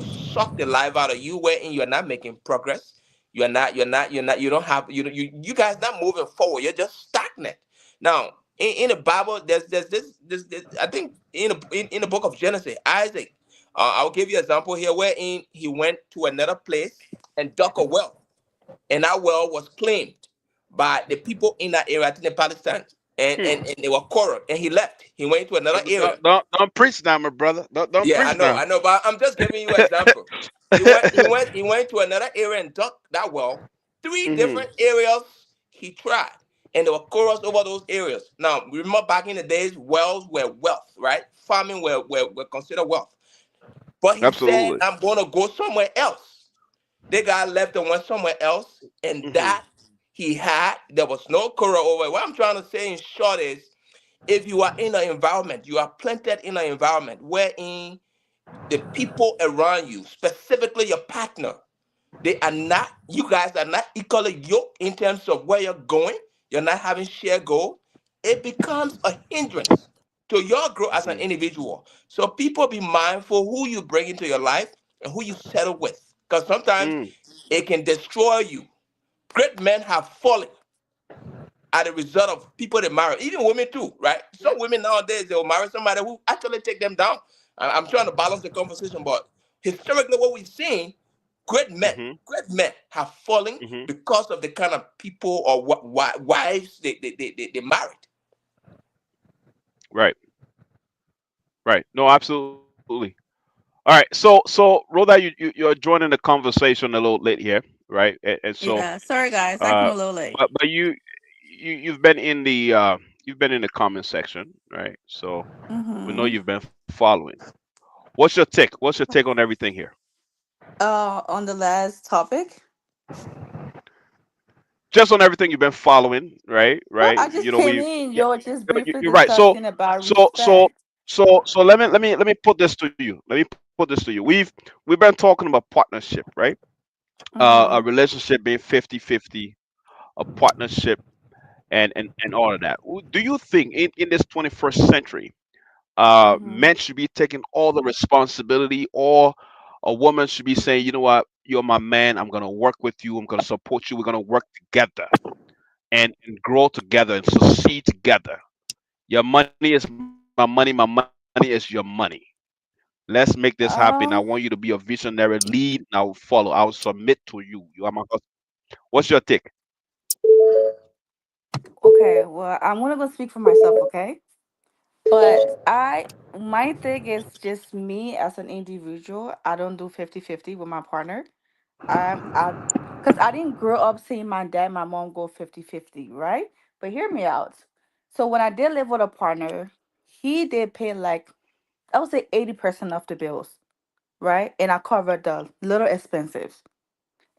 suck the life out of you, wherein you're not making progress. You don't have you guys not moving forward. You're just stagnant. Now, in the Bible, there's this I think in the book of Genesis, Isaac. I'll give you an example here, wherein he went to another place and dug a well, and that well was claimed by the people in that area, I think the Palestine, and, Hmm. and, and they were quarreled, and he left. He went to another area. Don't preach now, my brother. Don't Yeah, preach now. I know, but I'm just giving you an example. He went to another area and dug that well. Three Hmm. different areas he tried, and there were quarrels over those areas. Now, remember back in the days, wells were wealth, right? Farming were considered wealth. But he said, Absolutely. I'm going to go somewhere else. They got left and went somewhere else, and Hmm. that he had, there was no quarrel over it. What I'm trying to say in short is, if you are in an environment, you are planted in an environment wherein the people around you, specifically your partner, they are not, you guys are not equally yoked in terms of where you're going, you're not having shared goal, it becomes a hindrance to your growth as an Hmm. individual. So people be mindful who you bring into your life and who you settle with. Because sometimes Mm. it can destroy you. Great men have fallen as a result of people they marry, even women too, right? Some women nowadays they will marry somebody who actually take them down. I'm trying to balance the conversation, but historically, what we've seen, Hmm. great men have fallen Hmm. because of the kind of people or wives they married. Right. Right. No, absolutely. All right. So Rhoda, you're joining the conversation a little late here, right? And so, Yeah. Sorry, guys. I uh, came a little late. but you've been in the comment section, right? So we know Mm-hmm. you've been following. What's your take? What's your take on everything here? On the last topic. just on everything you've been following, right? Well, Right. I just You know, came we in. yeah, You're just briefly you're right. So discussing about so so respect. so let me put this to you. Let me put this to you. We've been talking about partnership, right? A Mm-hmm. relationship being 50-50, a partnership, and all of that. Do you think in this 21st century, Mm-hmm. men should be taking all the responsibility, or a woman should be saying, you know what, you're my man, I'm gonna work with you, I'm gonna support you, we're gonna work together and grow together and succeed together. Your money is my money, my money is your money. Let's make this happen. I want you to be a visionary lead, and I'll follow. I'll submit to you. You are my husband. What's your take? Okay, well, I'm gonna go speak for myself, okay? But my thing is just me as an individual. I don't do 50-50 with my partner. I, because I didn't grow up seeing my dad, my mom go 50-50, right? But hear me out. So when I did live with a partner, he did pay like, I would say 80% of the bills, right? And I covered the little expenses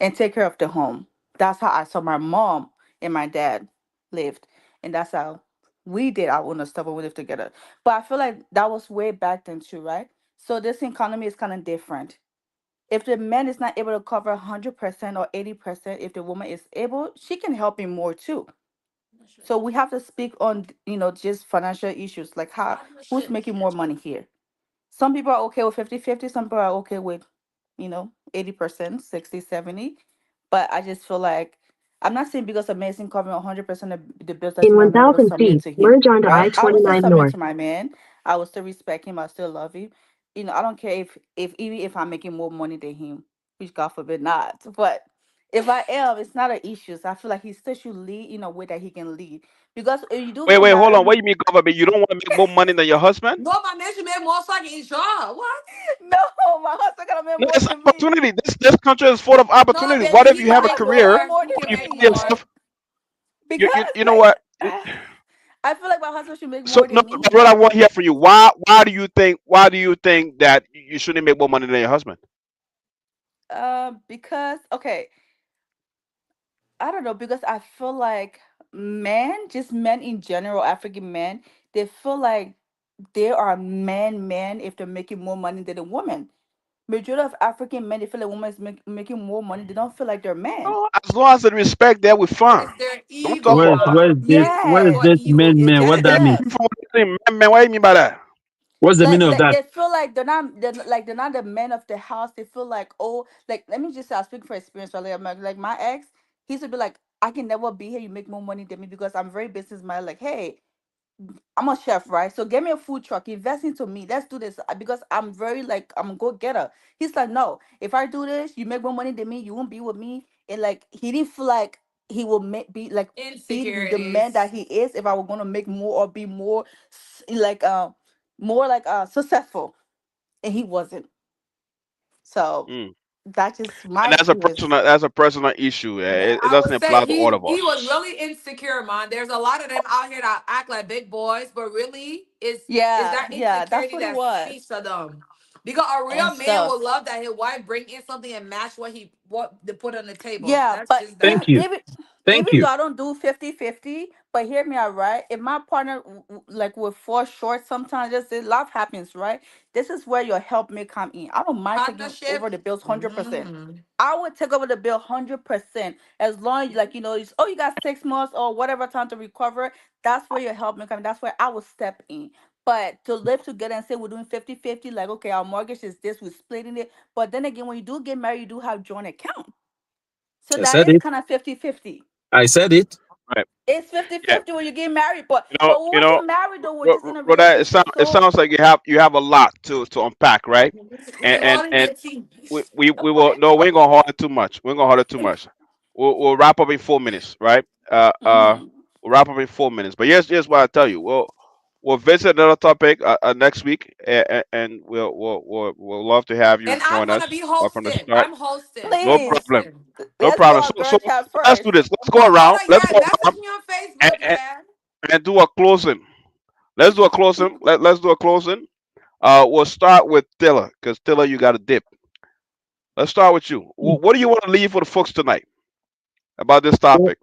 and take care of the home. That's how I saw my mom and my dad lived. And that's how we did our own stuff when we lived together. But I feel like that was way back then too, right? So this economy is kind of different. If the man is not able to cover 100% or 80%, if the woman is able, she can help him more too. So we have to speak on, just financial issues, like how who's making more money here. Some people are okay with 50-50. Some people are okay with 80%, 60, 70. But I just feel like I'm not saying because a man isn't covering 100% of the bills that In I'm not going to 1,000 submit feet, to him, merge onto right? I will still I-29 submit North. to my man. I will still respect him. I still love him. I don't care if even if I'm making more money than him, which God forbid not. But if I am, it's not an issue. So I feel like he still should lead in a way that he can lead. Because if you do Wait, get wait, hold married, on. What do you mean government? You don't want to make more money than your husband? No, my man should make more fucking insurance. What? no, my husband gonna make No, more it's than me. opportunity. This country is full of No, opportunity. What baby, if he you But can have a how make he gonna career, make more. more He than can you make pay me? more. yourself, Because you know like what? I feel like my husband should make So more no, than but me. what I want to hear from you, why do you think that you shouldn't make more money than your husband? Because okay, I don't know, because I feel like just men in general, African men, they feel like they are men if they're making more money than a woman. Majority of African men, they feel like women is making more money. They don't feel like they're men. No, as long as the respect there, we're fine. It's their Don't talk ego, about Where's mom. this? It's Where's ego, Yes, this ego. man, It man? What that just mean? yes. from what you say, man, what do you mean by that? What's the like meaning of like that? they feel like they're not the men of the house. They feel like, oh, like let me just say, I speak for experience, right? Like my ex, he used to be like, I can never be here, you make more money than me, because I'm very business minded. Like, hey, I'm a chef, right? So get me a food truck, invest into me, let's do this, because I'm very like, I'm a go-getter. He's like, no, if I do this, you make more money than me, you won't be with me. And like he didn't feel like he will be like, be the man that insecurities. he is if I were gonna make more or be more like more like successful, and he wasn't. So Mm. that's just And my experience. that's a personal issue. Yeah, It I would doesn't say apply to all he of he was us. really insecure, man. There's a lot of them out here that act like big boys, but really is Yeah, that yeah, that's insecurity what it that was speaks to them. Because a and real man will stuff. love that his wife bring in something and match what they put on the table. Yeah, That's but just Thank that. you. even Thank even you. though I don't do 50-50, but hear me out, right? If my partner like will fall short sometimes, just say life happens, right? This is where your help may come in. I don't mind taking Partnership. over the bills 100%. Mm-hmm. I would take over the bill 100% as long as like it's, oh, you got 6 months or whatever time to recover. That's where your help may come in. That's where I will step in. But to live together and say we're doing 50-50, like okay, our mortgage is this, we're splitting it. But then again, when you do get married, you do have joint account. So I that said is it. kind of 50-50. I said it. Right. It's fifty Yeah. fifty when you get married. But You know, but you once know, you're married though, we're just in a Rhoda, relationship. it So sounds like you have a lot to unpack, right? We holding And that team. we will no, we ain't gonna hold it too much. We ain't gonna hold it too much. We'll wrap up in 4 minutes, right? mm-hmm. We'll wrap up in 4 minutes. But here's what I tell you. We'll visit another topic next week, and we'll love to have you And I'm join gonna us be from the hosting. start. I'm hosting. No I'm Please, problem. hosting. No let's do problem. our So girl chat let's do first. this. Let's go No, hold around. on, Let's yeah. go Message around me on and, Facebook, and, yeah. and do a closing. Let's do a closing. Let's do a closing. We'll start with Tilla, because Tilla, you got a dip. Let's start with you. What do you want to leave for the folks tonight about this Well, topic?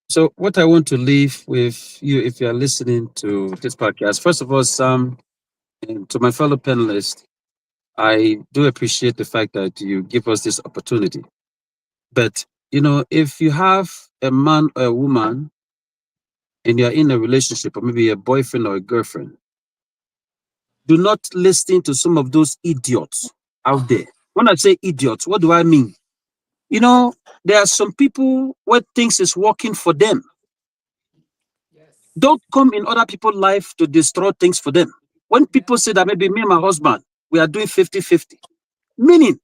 So, what I want to leave with you, if you are listening to this podcast, first of all, Sam, and to my fellow panelists, I do appreciate the fact that you give us this opportunity. But, if you have a man or a woman and you're in a relationship, or maybe a boyfriend or a girlfriend, do not listen to some of those idiots out there. When I say idiots, what do I mean? There are some people where things is working for them. Yes. Don't come in other people's life to destroy things for them. When Yeah. people say that maybe me and my husband, we are doing 50-50, meaning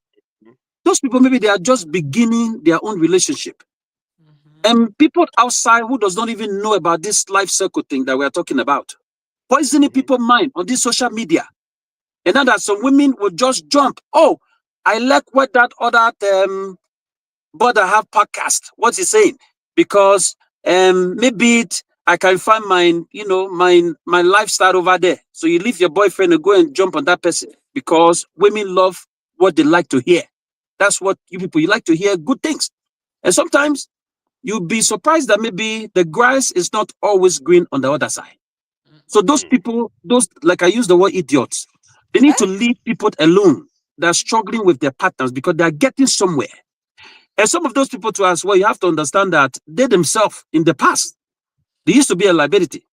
those people, maybe they are just beginning their own relationship. And people outside who does not even know about this life circle thing that we are talking about, poisoning Mhm. people's mind on this social media. And then that some women will just jump. Oh, I like what that other brother have podcast. What's he saying? Because maybe I can find my lifestyle over there. So you leave your boyfriend and go and jump on that person because women love what they like to hear. That's what you like to hear good things. And sometimes you'll be surprised that maybe the grass is not always green on the other side. So those Mm. people, those like I use the word idiots, they need to leave people alone that are struggling with their partners because they are getting somewhere. And some of those people to us, well, you have to understand that they themselves in the past, they used to be a liability.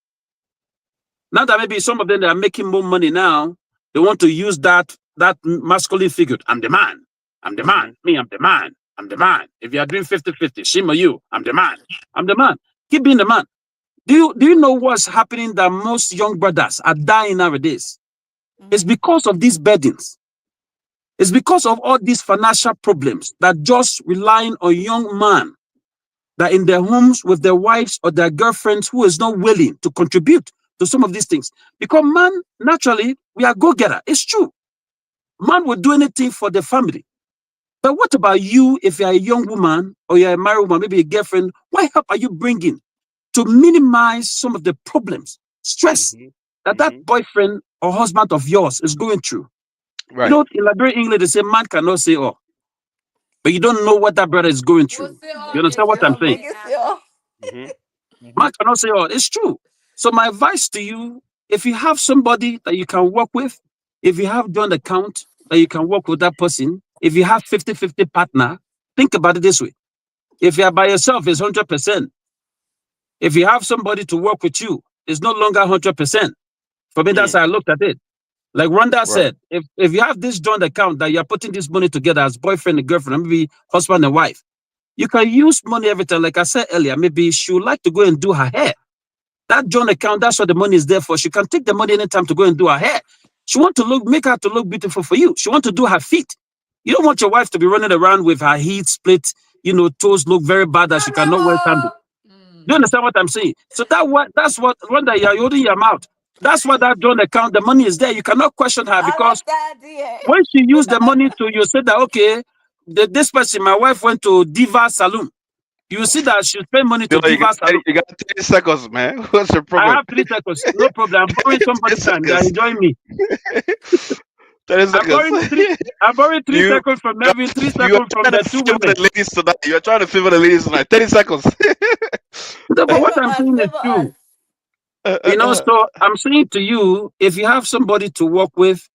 Now that maybe some of them they are making more money now, they want to use that masculine figure. I'm the man. I'm the man. Mhm. Me, I'm the man. I'm the man. If you are doing 50-50, shame on you. I'm the man. I'm the man. Keep being the man. Do you know what's happening that most young brothers are dying nowadays? It's because of these burdens. It's because of all these financial problems that just relying on young man that in their homes with their wives or their girlfriends who is not willing to contribute to some of these things. Because man, naturally, we are go-getter. It's true. Man will do anything for the family. But what about you if you're a young woman or you're a married woman, maybe a girlfriend? What help are you bringing to minimize some of the problems, stress Mhm. that Mhm. boyfriend or husband of yours is going through? Right. In Liberian English, they say man cannot say all, but you don't know what that brother is going We'll through. say You all understand if what it I'm don't saying? make it happen. Mhm. Man Mhm. cannot say all. It's true. So my advice to you, if you have somebody that you can work with, if you have joint account that you can work with that person, if you have 50-50 partner, think about it this way. If you are by yourself, it's 100%. If you have somebody to work with you, it's no longer 100%. For me, that's Mm. how I looked at it. Like Rhonda Right. said, if you have this joint account that you're putting this money together as boyfriend and girlfriend, maybe husband and wife, you can use money every time. Like I said earlier, maybe she would like to go and do her hair. That joint account, that's what the money is there for. She can take the money anytime to go and do her hair. She want to make her to look beautiful for you. She want to do her feet. You don't want your wife to be running around with her heat split, toes look very bad that she cannot wear sandals. Do you understand what I'm saying? So that's what when that you're holding your mouth. That's what that joint account, the money is there. You cannot question her I because like that idea. when she used the money to, you said that, okay, this person, my wife went to Diva Saloon. You see that she spent money to Dylan, Diva Saloon. you got 30 seconds, man. What's your I problem? have 3 seconds. No problem. I'm borrowing 10 somebody time. They are seconds. enjoying me. 30 I'm seconds. borrowing three. I'm borrowing three you seconds from Melvin, three you are seconds from trying the to two favor the women. ladies tonight. You are trying to favor the ladies tonight. 30 seconds. No, but what Favor I'm us, saying is favor us. true. So I'm saying to you, if you have somebody to work with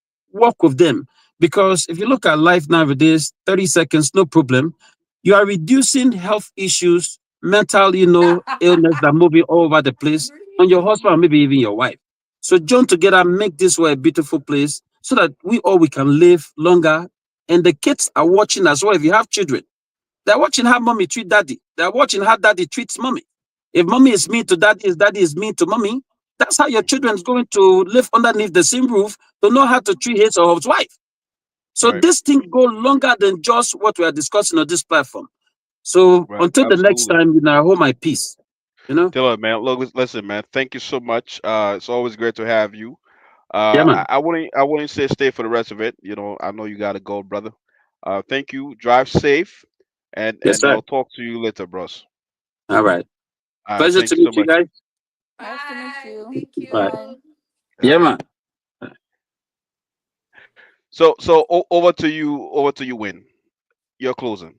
them. Because if you look at life nowadays, 30 seconds, no problem. You are reducing health issues, mental, illness that moving all over the place on your husband, or maybe even your wife. So join together, make this world a beautiful place so that we can live longer. And the kids are watching as well. If you have children, they're watching how mommy treat daddy. They're watching how daddy treats mommy. If mommy is mean to daddy, is daddy is mean to mommy, that's how your children is going to live underneath the same roof to know how to treat his or his wife. So Right. this thing go longer than just what we are discussing on this platform. So Right. until the next Absolutely. time, I hold my peace. Dylan, man. Look, listen, man. Thank you so much. It's always great to have you. Yeah, I, man. I wouldn't say stay for the rest of it. I know you got to go, brother. Thank you. Drive safe, and Yes, and sir. I'll talk to you later, bros. All right. All right. Pleasure Thank to you so meet you much. guys. Nice to meet Bye. you. Thank All right. Bye. you. Yeah, man. So over to you. Over to you, Win. Your closing.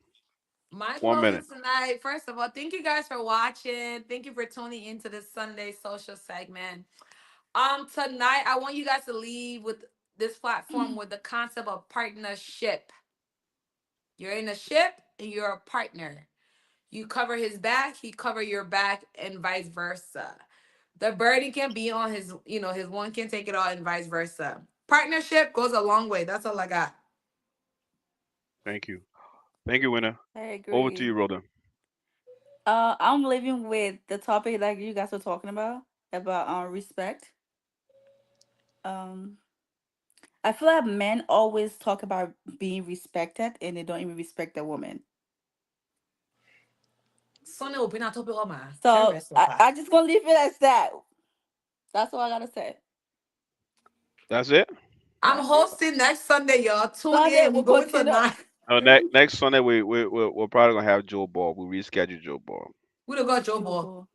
My 1 minute. closing tonight. First of all, thank you guys for watching. Thank you for tuning into this Sunday social segment. Tonight I want you guys to leave with this platform with the concept of partnership. You're in a ship and you're a partner. You cover his back, he cover your back, and vice versa. The burden can be on his, his one can take it all, and vice versa. Partnership goes a long way. That's all I got. Thank you. Thank you, Winner. I Over to you, agree. Rhoda. I'm living with the topic like you guys were talking about respect. Um, I feel like men always talk about being respected and they don't even respect a woman. Sonny open a topic, man. So I just gonna leave it as that. That's all I gotta say. That's it. I'm That's it. hosting next Sunday, y'all. Tune Sunday in. we'll We're going continue. tonight. No, next Sunday we're probably gonna have Joe Ball. We reschedule Joe Ball. We don't got Joe Joe Ball. Ball.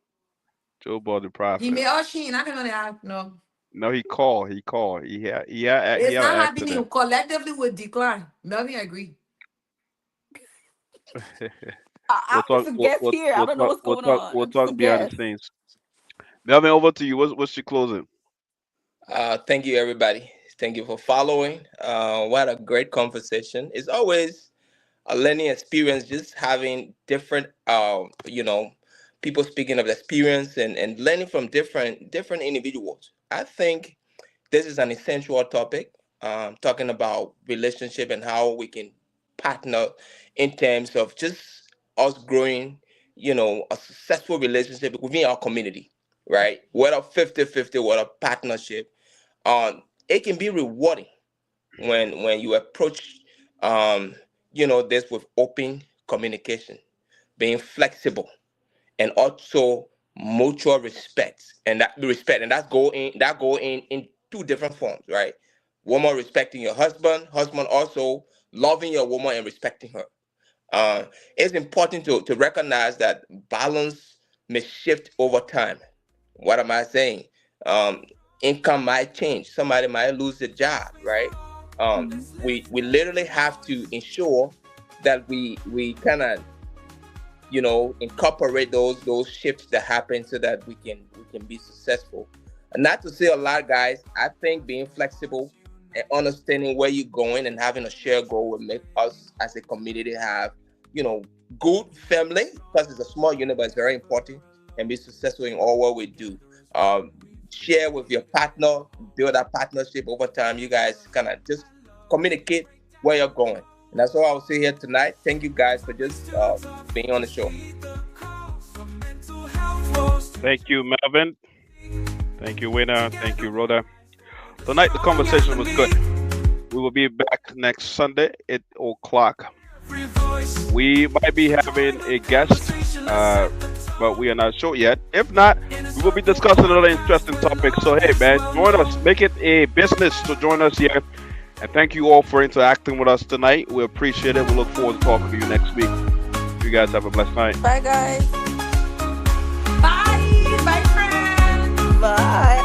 Joe Ball the He prophet. may Oshin. I can only have no. No, he called. He had It's an not happening. accident. Collectively would decline. Melvin agree. I'm just a guest here. I don't know what's going on. We'll I'm just a talk behind the guest. scenes. Melvin, over to you. What's your closing? Thank you, everybody. Thank you for following. What a great conversation. It's always a learning experience, just having different, people speaking of experience and learning from different individuals. I think this is an essential topic, talking about relationship and how we can partner in terms of just us growing, a successful relationship within our community, right? Whether 50-50, whether partnership, it can be rewarding when you approach, this with open communication, being flexible, and also mutual respect, and that go in two different forms, right? Woman respecting your husband also loving your woman and respecting her. It's important to recognize that balance may shift over time. What am I saying? Income might change. Somebody might lose their job, right? We literally have to ensure that we kind of incorporate those shifts that happen so that we can be successful. And not to say a lot, guys. I think being flexible and understanding where you're going and having a shared goal will make us as a community have good family, because it's a small unit, but it's very important, and be successful in all what we do. Share with your partner, build a partnership over time. You guys kind of just communicate where you're going. And that's all I'll say here tonight. Thank you guys for just being on the show. Thank you, Melvin. Thank you, Winner. Thank you, Rhoda. Tonight the conversation was good. We will be back next Sunday at 8:00. We might be having a guest, but we are not sure yet. If not, we will be discussing another interesting topic. So hey, man, join us. Make it a business to join us here. And thank you all for interacting with us tonight. We appreciate it. We look forward to talking to you next week. You guys have a blessed night. Bye, guys. Bye, bye, friends. Bye.